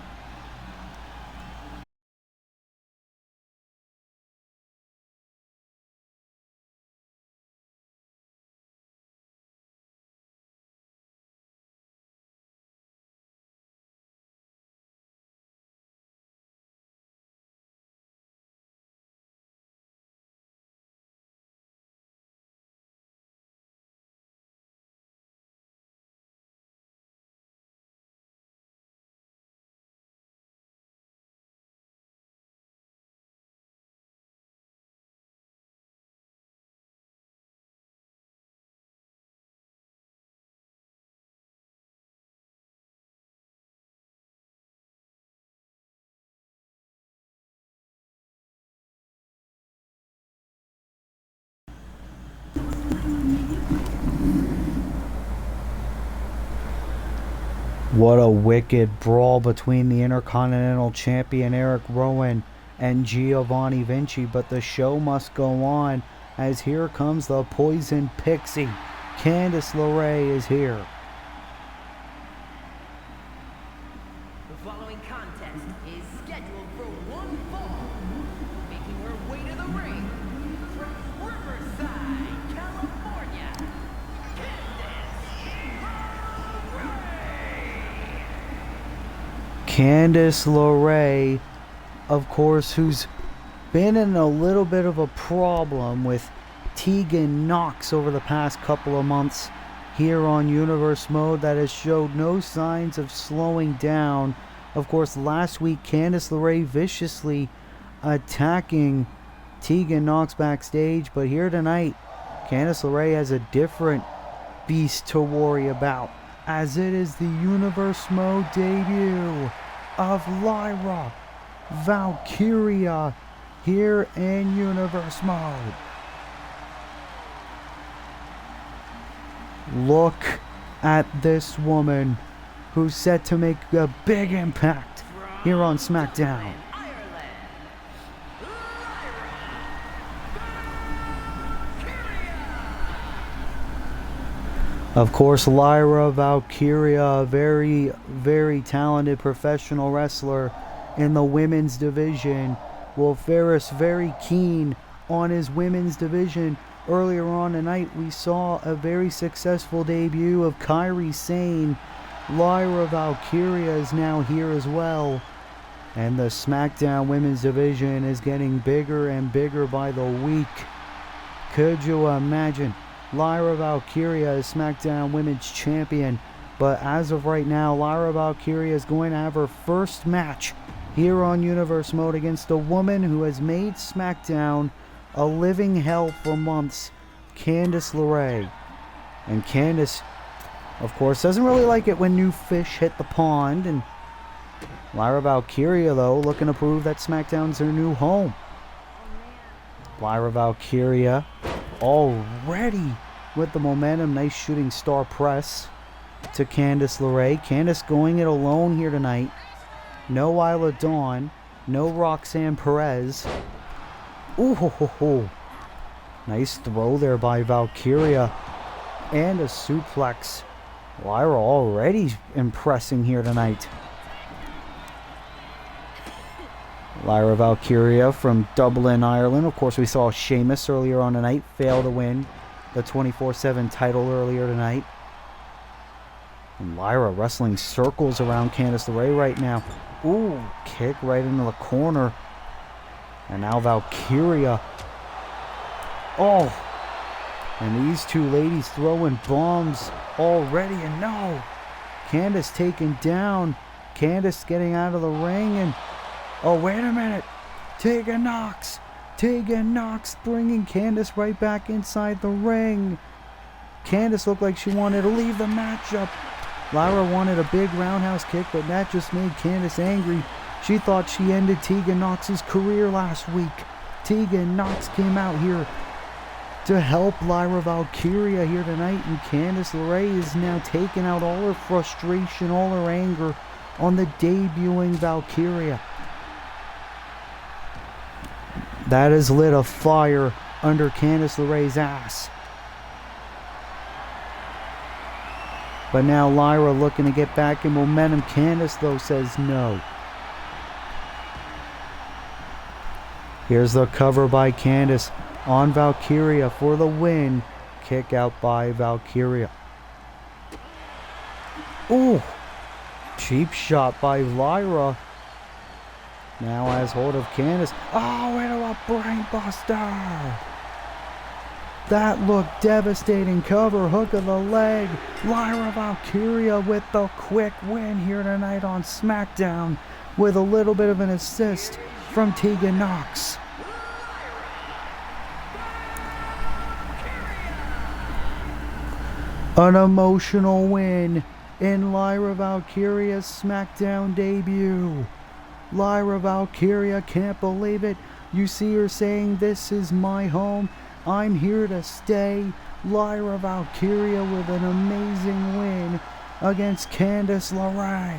What a wicked brawl between the Intercontinental Champion Eric Rowan and Giovanni Vinci. But the show must go on, as here comes the Poison Pixie. Candice LeRae is here. The following contest is scheduled for one fall. Making her way to the ring from Riverside, California, Candice LeRae, of course, who's been in a little bit of a problem with Tegan Knox over the past couple of months here on Universe Mode, that has showed no signs of slowing down. Of course, last week, Candice LeRae viciously attacking Tegan Knox backstage, but here tonight, Candice LeRae has a different beast to worry about, as it is the Universe Mode debut of Lyra Valkyria here in Universe Mode. Look at this woman who's set to make a big impact here on SmackDown. Of course, Lyra Valkyria, a very, very talented professional wrestler in the women's division. Will Ferris very keen on his women's division Earlier on tonight, we saw a very successful debut of Kairi Sane. Lyra Valkyria is now here as well. And the SmackDown Women's Division is getting bigger and bigger by the week. Could you imagine? Lyra Valkyria is SmackDown Women's Champion. But as of right now, Lyra Valkyria is going to have her first match here on Universe Mode against a woman who has made SmackDown a living hell for months, Candice LeRae. And Candice, of course, doesn't really like it when new fish hit the pond. And Lyra Valkyria, though, looking to prove that SmackDown's her new home. Lyra Valkyria already with the momentum. Nice shooting star press to Candice LeRae. Candice going it alone here tonight. No Isla Dawn. No Roxanne Perez. Ooh, ho, ho, ho. Nice throw there by Valkyria. And a suplex. Lyra already impressing here tonight. Lyra Valkyria from Dublin, Ireland. Of course, we saw Sheamus earlier on tonight fail to win the 24/7 title earlier tonight. And Lyra wrestling circles around Candice LeRae right now. Ooh, kick right into the corner. And now Valkyria. Oh, and these two ladies throwing bombs already. And no, Candice taken down. Candice getting out of the ring. And oh, wait a minute. Tegan Nox. Tegan Nox bringing Candice right back inside the ring. Candice looked like she wanted to leave the matchup. Lyra wanted a big roundhouse kick, but that just made Candice angry. She thought she ended Tegan Nox's career last week. Tegan Nox came out here to help Lyra Valkyria here tonight, and Candice LeRae is now taking out all her frustration, all her anger on the debuting Valkyria. That has lit a fire under Candice LeRae's ass. But now Lyra looking to get back in momentum. Candice, though, says no. Here's the cover by Candice on Valkyria for the win. Kick out by Valkyria. Ooh. Cheap shot by Lyra. Now has hold of Candice. Oh, into a brainbuster. That looked devastating. Cover, hook of the leg. Lyra Valkyria with the quick win here tonight on SmackDown with a little bit of an assist from Tegan Nox. An emotional win in Lyra Valkyria's SmackDown debut. Lyra Valkyria can't believe it. You see her saying, "This is my home. I'm here to stay." Lyra Valkyria with an amazing win against Candice LeRae.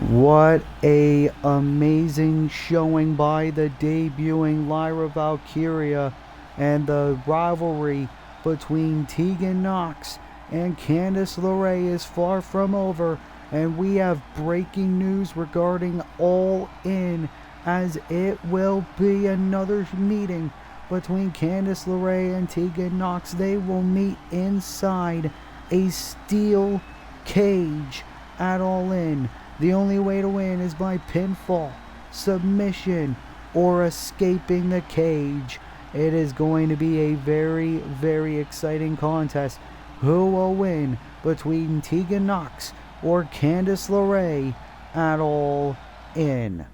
What a amazing showing by the debuting Lyra Valkyria, and the rivalry between Tegan Nox and Candice LeRae is far from over, and we have breaking news regarding All In, as it will be another meeting between Candice LeRae and Tegan Nox. They will meet inside a steel cage at All In. The only way to win is by pinfall, submission, or escaping the cage. It is going to be a very, very exciting contest. Who will win between Tegan Nox or Candice LeRae at All In?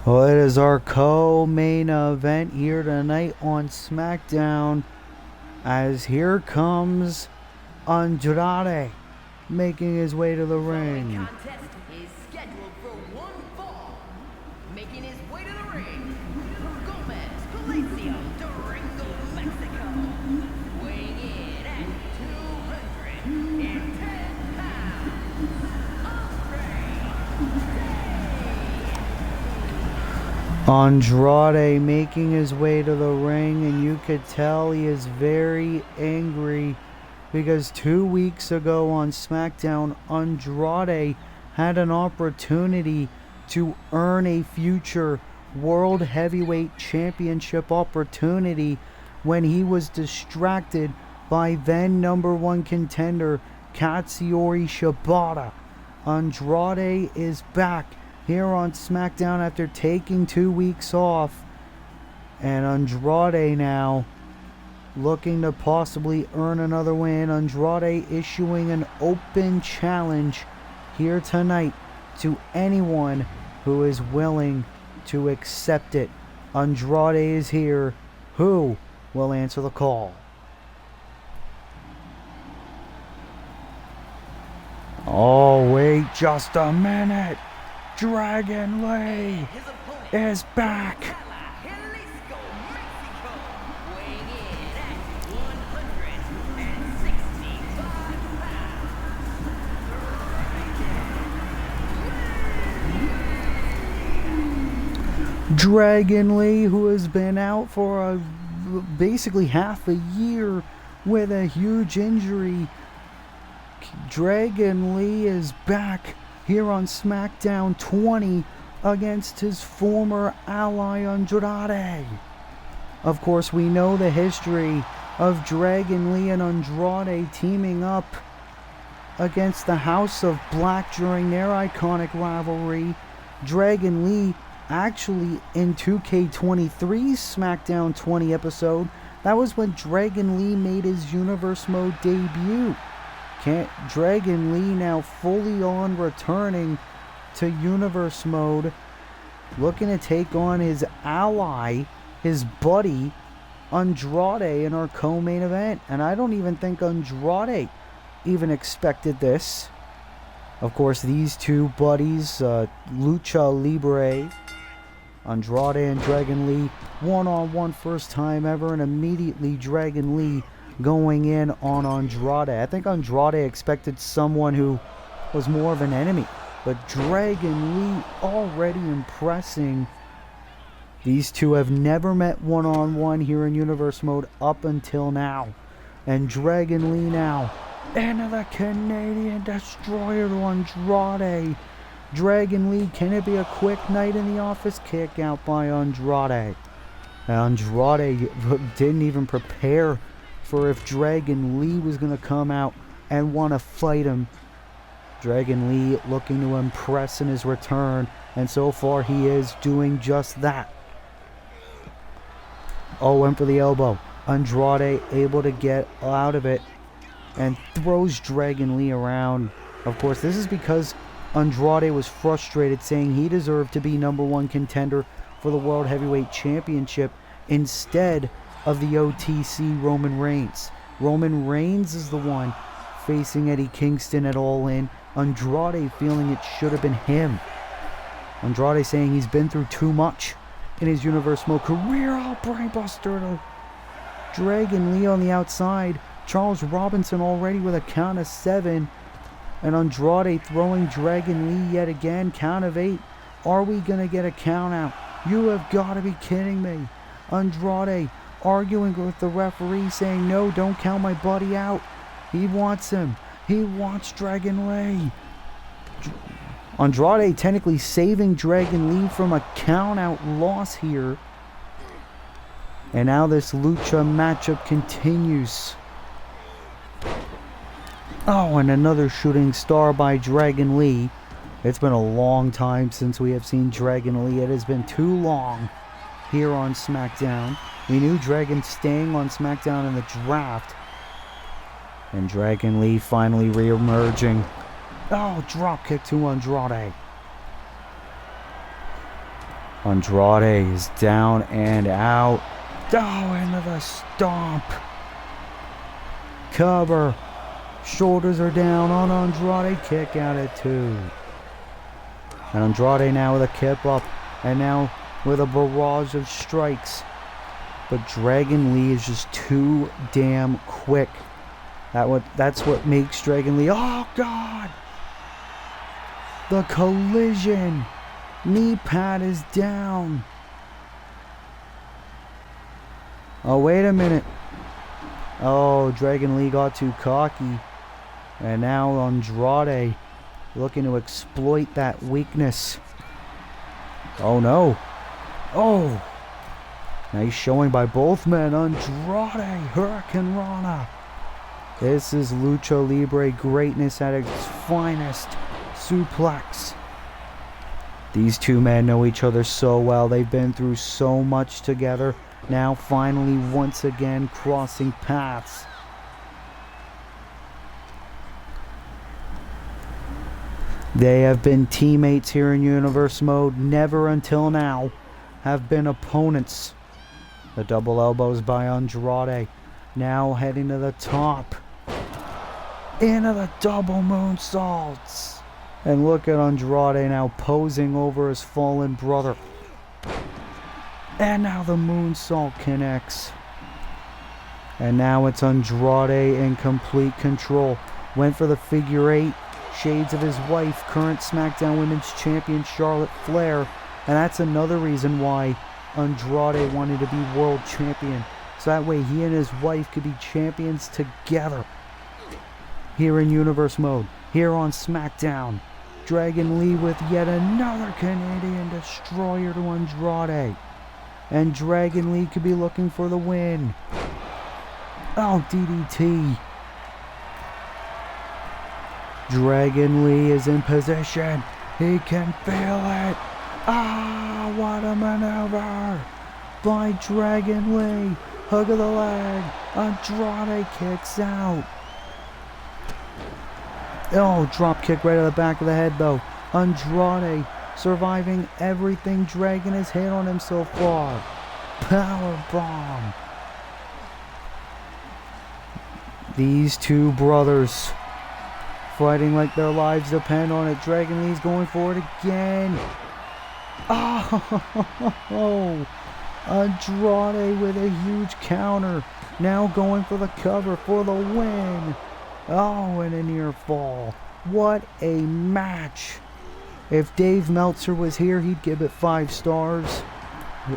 Well, it is our co-main event here tonight on SmackDown, as here comes Andrade making his way to the ring. The contest is scheduled for one fall. Making his way to the ring, Gomez Palacio, Durango, Mexico. Weighing in at 210 pounds, Andrade making his way to the ring, and you could tell he is very angry because 2 weeks ago on SmackDown, Andrade had an opportunity to earn a future World Heavyweight Championship opportunity when he was distracted by then #1 contender Katsuyori Shibata. Andrade is back here on SmackDown after taking 2 weeks off, and Andrade now looking to possibly earn another win. Andrade issuing an open challenge here tonight to anyone who is willing to accept it. Andrade is here. Who will answer the call? Oh, wait just a minute. Dragon Lee his opponent, is back. Jalisco, Mexico. Weighing in at 165 pounds. Dragon Lee, who has been out for basically half a year with a huge injury. Dragon Lee is back here on SmackDown 20 against his former ally Andrade. Of course, we know the history of Dragon Lee and Andrade teaming up against the House of Black during their iconic rivalry. Dragon Lee actually in 2K23's SmackDown 20 episode, that was when Dragon Lee made his Universe Mode debut. Dragon Lee now fully on returning to Universe Mode, looking to take on his ally, his buddy, Andrade in our co-main event. And I don't even think Andrade even expected this. Of course, these two buddies, Lucha Libre, Andrade and Dragon Lee, one-on-one first time ever, and immediately Dragon Lee going in on Andrade. I think Andrade expected someone who was more of an enemy, but Dragon Lee already impressing. These two have never met one-on-one here in Universe Mode up until now. And Dragon Lee now into the Canadian Destroyer to Andrade. Dragon Lee, can it be a quick night in the office? Kick out by Andrade. Andrade didn't even prepare for if Dragon Lee was going to come out and want to fight him. Dragon Lee looking to impress in his return, and so far he is doing just that. Oh, went for the elbow. Andrade able to get out of it and throws Dragon Lee around. Of course, this is because Andrade was frustrated, saying he deserved to be #1 contender for the World Heavyweight Championship instead of the OTC Roman Reigns. Roman Reigns is the one facing Eddie Kingston at All In. Andrade feeling it should have been him. Andrade saying he's been through too much in his Universe Mode career. Oh, brainbuster to Dragon Lee on the outside. Charles Robinson already with a count of 7. And Andrade throwing Dragon Lee yet again. Count of 8. Are we going to get a count out? You have got to be kidding me. Andrade arguing with the referee, saying, no, don't count my buddy out. He wants him. He wants Dragon Lee. Andrade technically saving Dragon Lee from a count-out loss here. And now this lucha matchup continues. Oh, and another shooting star by Dragon Lee. It's been a long time since we have seen Dragon Lee. It has been too long here on SmackDown. We knew Dragon staying on SmackDown in the draft. And Dragon Lee finally re-emerging. Oh, drop kick to Andrade. Andrade is down and out. Oh, into the stomp. Cover. Shoulders are down on Andrade. Kick out at 2. And Andrade now with a kip up. And now with a barrage of strikes. But Dragon Lee is just too damn quick. That's what makes Dragon Lee. Oh, God. The collision. Knee pad is down. Oh, wait a minute. Oh, Dragon Lee got too cocky. And now Andrade looking to exploit that weakness. Oh, no. Oh. Nice showing by both men. Andrade, Hurricane Rana. This is Lucha Libre greatness at its finest. Suplex. These two men know each other so well. They've been through so much together. Now finally once again crossing paths. They have been teammates here in Universe Mode. Never until now have been opponents. The double elbows by Andrade. Now heading to the top. Into the double moonsaults. And look at Andrade now posing over his fallen brother. And now the moonsault connects. And now it's Andrade in complete control. Went for the figure 8. Shades of his wife, current SmackDown Women's Champion Charlotte Flair. And that's another reason why Andrade wanted to be world champion. So that way he and his wife could be champions together. Here in Universe Mode. Here on SmackDown. Dragon Lee with yet another Canadian Destroyer to Andrade. And Dragon Lee could be looking for the win. Oh, DDT. Dragon Lee is in position. He can feel it. Ah, what a maneuver by Dragon Lee. Hug of the leg. Andrade kicks out. Oh, drop kick right to the back of the head though. Andrade surviving everything Dragon has hit on him so far. Power bomb. These two brothers fighting like their lives depend on it. Dragon Lee's going for it again. Oh, Andrade with a huge counter. Now going for the cover for the win. Oh, and a near fall. What a match. If Dave Meltzer was here, he'd give it 5 stars.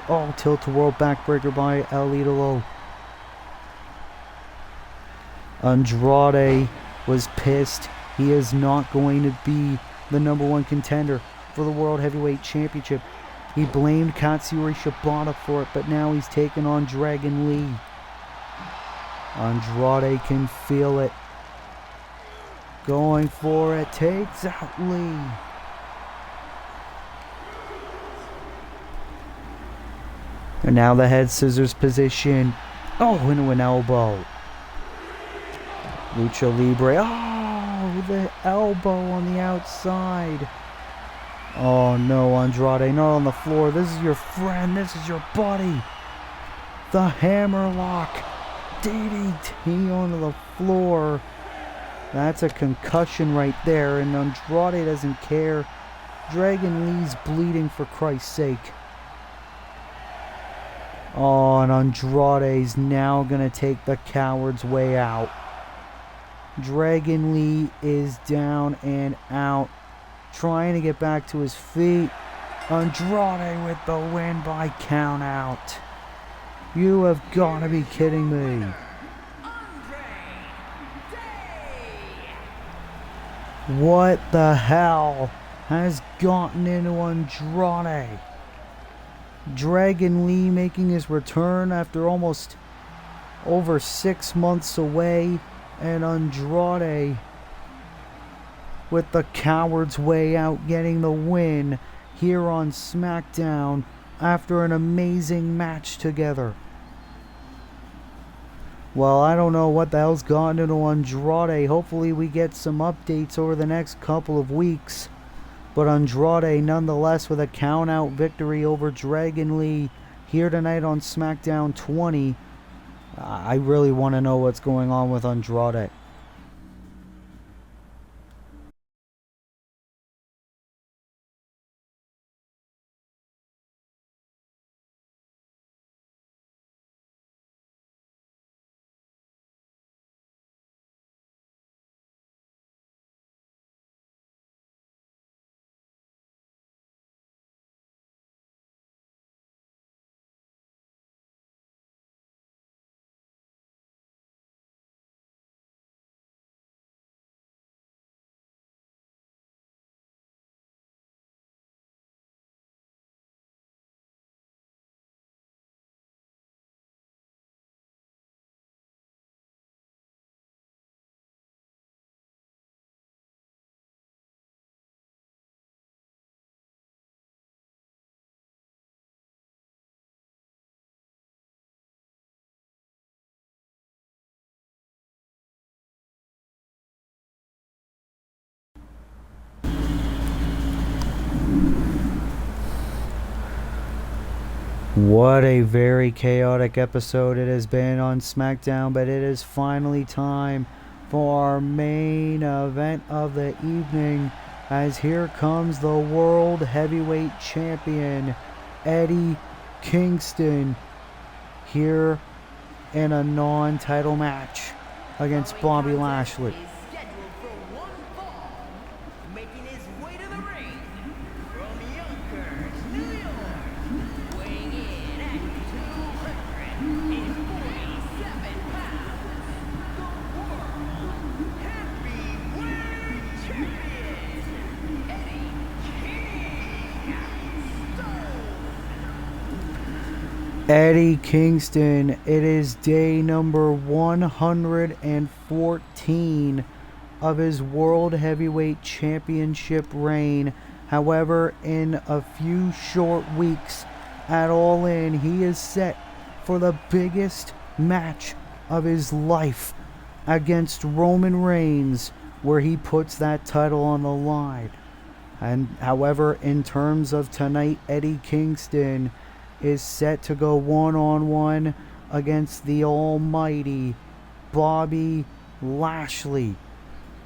Oh, tilt-a-whirl backbreaker by El Idolo. Andrade was pissed. He is not going to be the #1 contender for the World Heavyweight Championship. He blamed Katsuyori Shibata for it, but now he's taking on Dragon Lee. Andrade can feel it. Going for it, takes out Lee. And now the head scissors position. Oh, into an elbow. Lucha Libre. Oh, the elbow on the outside. Oh no, Andrade, not on the floor. This is your friend. This is your buddy. The hammerlock. DDT onto the floor. That's a concussion right there, and Andrade doesn't care. Dragon Lee's bleeding for Christ's sake. Oh, and Andrade's now going to take the coward's way out. Dragon Lee is down and out, trying to get back to his feet. Andrade with the win by count out. You have got to be kidding me. What the hell has gotten into Andrade? Dragon Lee making his return after almost over 6 months away, and Andrade with the coward's way out, getting the win here on SmackDown after an amazing match together. Well, I don't know what the hell's gotten into Andrade. Hopefully we get some updates over the next couple of weeks. But Andrade, nonetheless, with a count-out victory over Dragon Lee here tonight on Smackdown 20. I really want to know what's going on with Andrade. What a very chaotic episode it has been on SmackDown, but it is finally time for our main event of the evening, as here comes the World Heavyweight Champion, Eddie Kingston, here in a non-title match against Bobby Lashley. Eddie Kingston, it is day number 114 of his World Heavyweight Championship reign. However, in a few short weeks at All In, he is set for the biggest match of his life against Roman Reigns, where he puts that title on the line. And however, in terms of tonight, Eddie Kingston is set to go one-on-one against the almighty Bobby Lashley.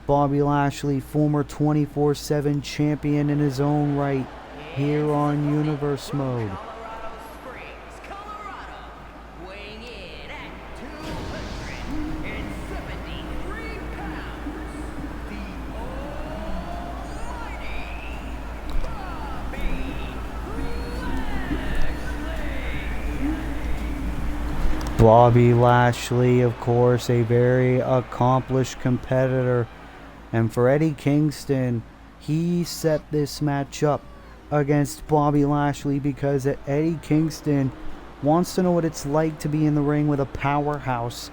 Bobby Lashley, former 24/7 champion in his own right, here on Universe Mode. Bobby Lashley, of course, a very accomplished competitor. And for Eddie Kingston, he set this match up against Bobby Lashley because Eddie Kingston wants to know what it's like to be in the ring with a powerhouse.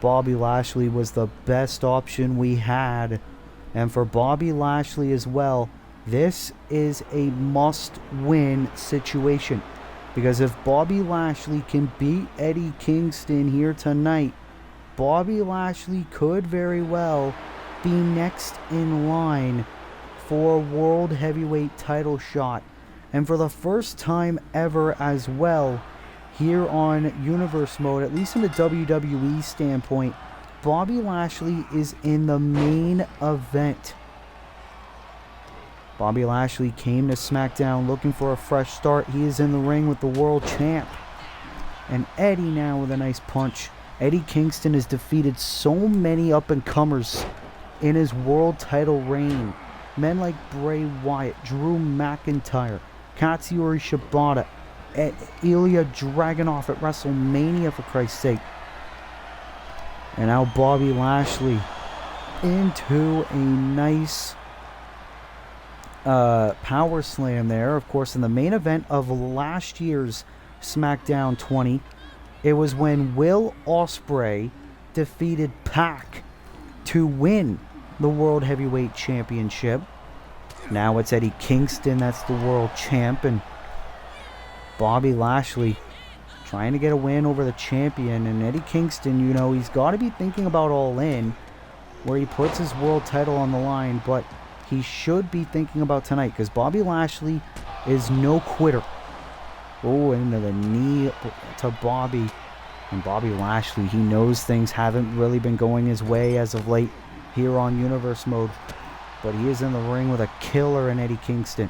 Bobby Lashley was the best option we had. And for Bobby Lashley as well, this is a must-win situation. Because if Bobby Lashley can beat Eddie Kingston here tonight, Bobby Lashley could very well be next in line for a World Heavyweight title shot. And for the first time ever as well, here on Universe Mode, at least in the WWE standpoint, Bobby Lashley is in the main event. Bobby Lashley came to SmackDown looking for a fresh start. He is in the ring with the world champ. And Eddie now with a nice punch. Eddie Kingston has defeated so many up-and-comers in his world title reign. Men like Bray Wyatt, Drew McIntyre, Katsuyori Shibata, Ilya Dragunov at WrestleMania, for Christ's sake. And now Bobby Lashley into a nice power slam there. Of course, in the main event of last year's SmackDown 20, it was when Will Ospreay defeated Pac to win the World Heavyweight Championship. Now it's Eddie Kingston that's the world champ, and Bobby Lashley trying to get a win over the champion. And Eddie Kingston, you know, he's got to be thinking about All In, where he puts his world title on the line. But he should be thinking about tonight, because Bobby Lashley is no quitter. Oh, into the knee to Bobby. And Bobby Lashley, he knows things haven't really been going his way as of late here on Universe Mode. But he is in the ring with a killer in Eddie Kingston.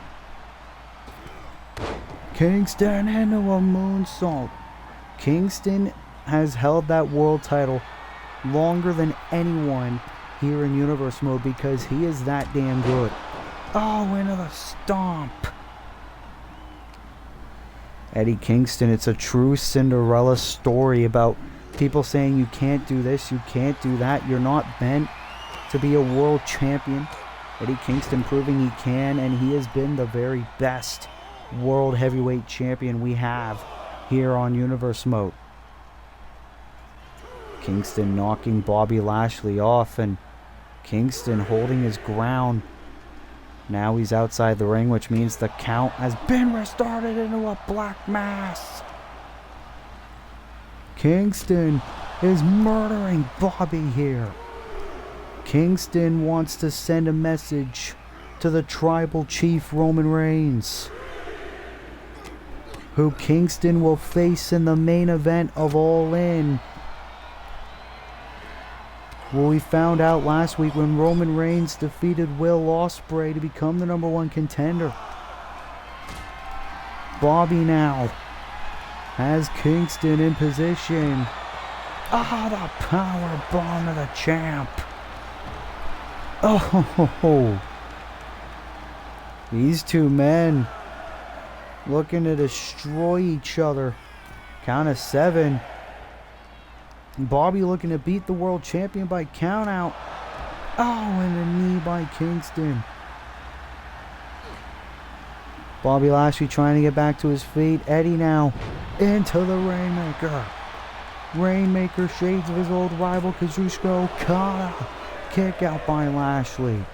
Kingston into a moonsault. Kingston has held that world title longer than anyone here in Universe Mode because he is that damn good. Oh, into the stomp. Eddie Kingston, it's a true Cinderella story about people saying you can't do this, you can't do that, you're not meant to be a world champion. Eddie Kingston proving he can, and he has been the very best world heavyweight champion we have here on Universe Mode. Kingston knocking Bobby Lashley off, and Kingston holding his ground. Now he's outside the ring, which means the count has been restarted into a black mass. Kingston is murdering Bobby here. Kingston wants to send a message to the tribal chief Roman Reigns, who Kingston will face in the main event of All In. Well, we found out last week when Roman Reigns defeated Will Ospreay to become the #1 contender. Bobby now has Kingston in position. Ah, the power bomb of the champ. Oh, these two men looking to destroy each other. Count of 7. Bobby looking to beat the world champion by count out. Oh, and a knee by Kingston. Bobby Lashley trying to get back to his feet. Eddie now into the Rainmaker. Rainmaker shades of his old rival Kazuchika Okada. Kick out by Lashley.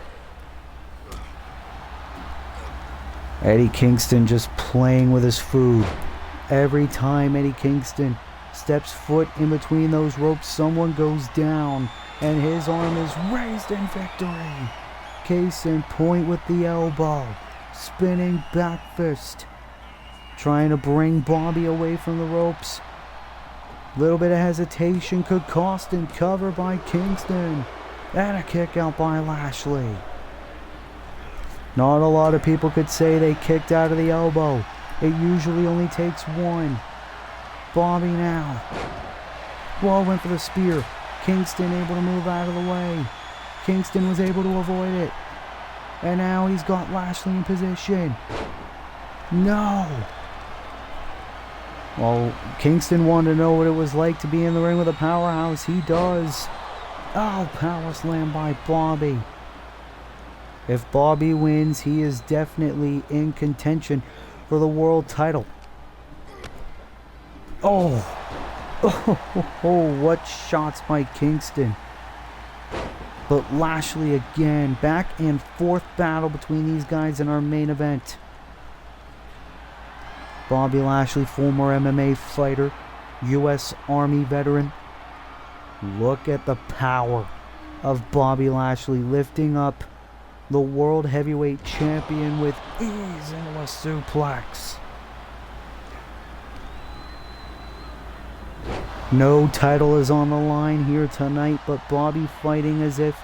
Eddie Kingston just playing with his food. Every time Eddie Kingston steps foot in between those ropes, someone goes down, and his arm is raised in victory. Case in point with the elbow. Spinning back fist. Trying to bring Bobby away from the ropes. Little bit of hesitation could cost him. Cover by Kingston. And a kick out by Lashley. Not a lot of people could say they kicked out of the elbow. It usually only takes one. Bobby now. Whoa, went for the spear. Kingston able to move out of the way. Kingston was able to avoid it. And now he's got Lashley in position. No. Well, Kingston wanted to know what it was like to be in the ring with a powerhouse. He does. Oh, power slam by Bobby. If Bobby wins, he is definitely in contention for the world title. Oh, what shots by Kingston. But Lashley again, back and forth battle between these guys in our main event. Bobby Lashley, former MMA fighter, U.S. Army veteran. Look at the power of Bobby Lashley lifting up the World Heavyweight Champion with ease into a suplex. No title is on the line here tonight, but Bobby fighting as if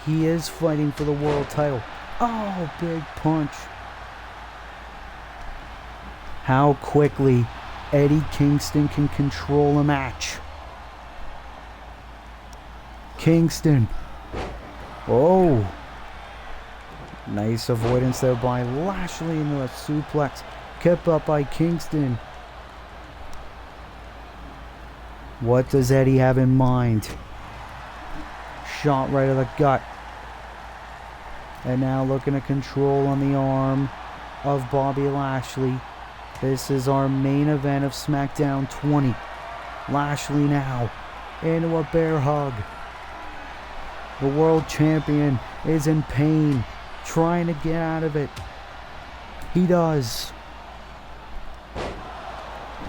he is fighting for the world title. Oh, big punch. How quickly Eddie Kingston can control a match. Kingston. Oh. Nice avoidance there by Lashley into a suplex. Kept up by Kingston. What does Eddie have in mind? Shot right to the gut. And now looking to control on the arm of Bobby Lashley. This is our main event of Smackdown 20. Lashley now into a bear hug. The world champion is in pain, trying to get out of it. He does.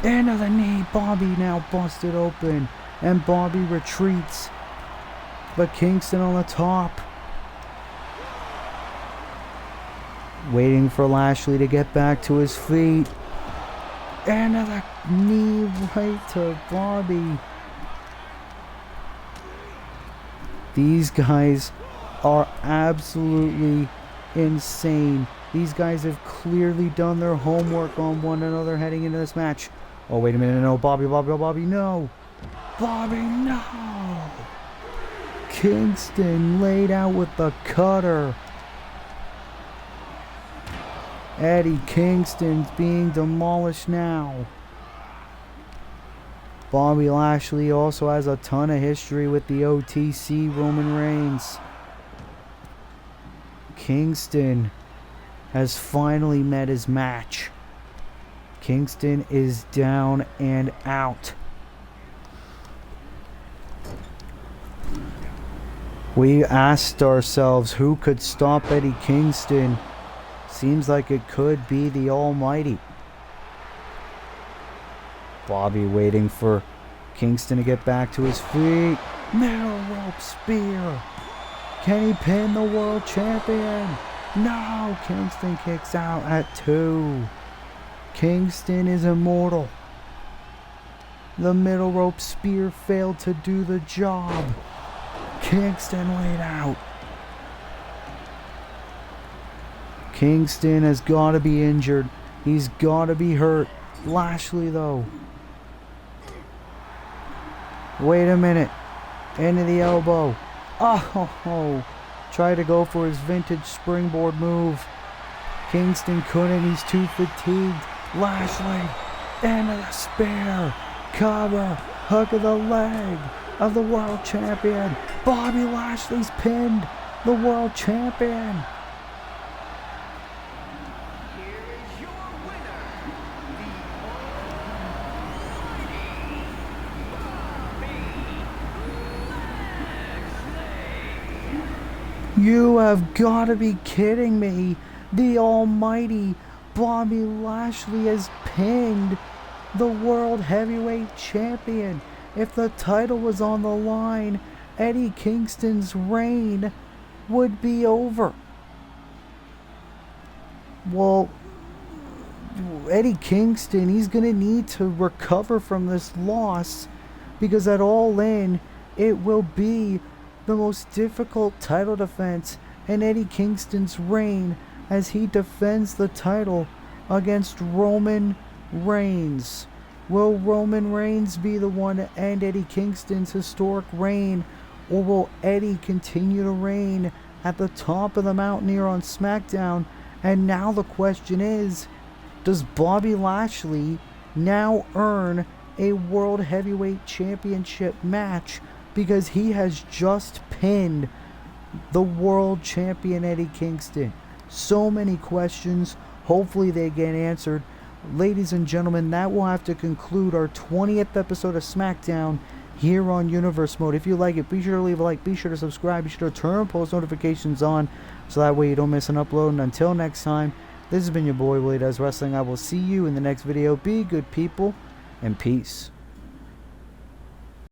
Into the knee. Bobby now busted open, and Bobby retreats. But Kingston on the top. Waiting for Lashley to get back to his feet. And another knee right to Bobby. These guys are absolutely insane. These guys have clearly done their homework on one another heading into this match. Oh, wait a minute. No, Bobby, no. Bobby, no. Kingston laid out with the cutter. Eddie Kingston's being demolished now. Bobby Lashley also has a ton of history with the OTC Roman Reigns. Kingston has finally met his match. Kingston is down and out. We asked ourselves who could stop Eddie Kingston. Seems like it could be the Almighty. Bobby waiting for Kingston to get back to his feet. Middle rope spear. Can he pin the world champion? No, Kingston kicks out at 2. Kingston is immortal. The middle rope spear failed to do the job. Kingston laid out. Kingston has got to be injured. He's got to be hurt. Lashley, though. Wait a minute. Into the elbow. Oh, tried to go for his vintage springboard move. Kingston couldn't. He's too fatigued. Lashley. Into the spear. Cover. Hook of the leg of the world champion. Bobby Lashley's pinned the world champion. You have got to be kidding me. The almighty Bobby Lashley has pinned the World Heavyweight Champion. If the title was on the line, Eddie Kingston's reign would be over. Well, Eddie Kingston, he's going to need to recover from this loss, because at All In, it will be the most difficult title defense in Eddie Kingston's reign as he defends the title against Roman Reigns. Will Roman Reigns be the one to end Eddie Kingston's historic reign, or will Eddie continue to reign at the top of the mountain here on Smackdown? And now the question is, does Bobby Lashley now earn a World Heavyweight Championship match, because he has just pinned the world champion Eddie Kingston? So many questions. Hopefully they get answered. Ladies and gentlemen, that will have to conclude our 20th episode of Smackdown here on Universe Mode. If you like it, be sure to leave a like, be sure to subscribe, be sure to turn post notifications on, so that way you don't miss an upload. And until next time, this has been your boy Willie Does Wrestling. I will see you in the next video. Be good people, and peace.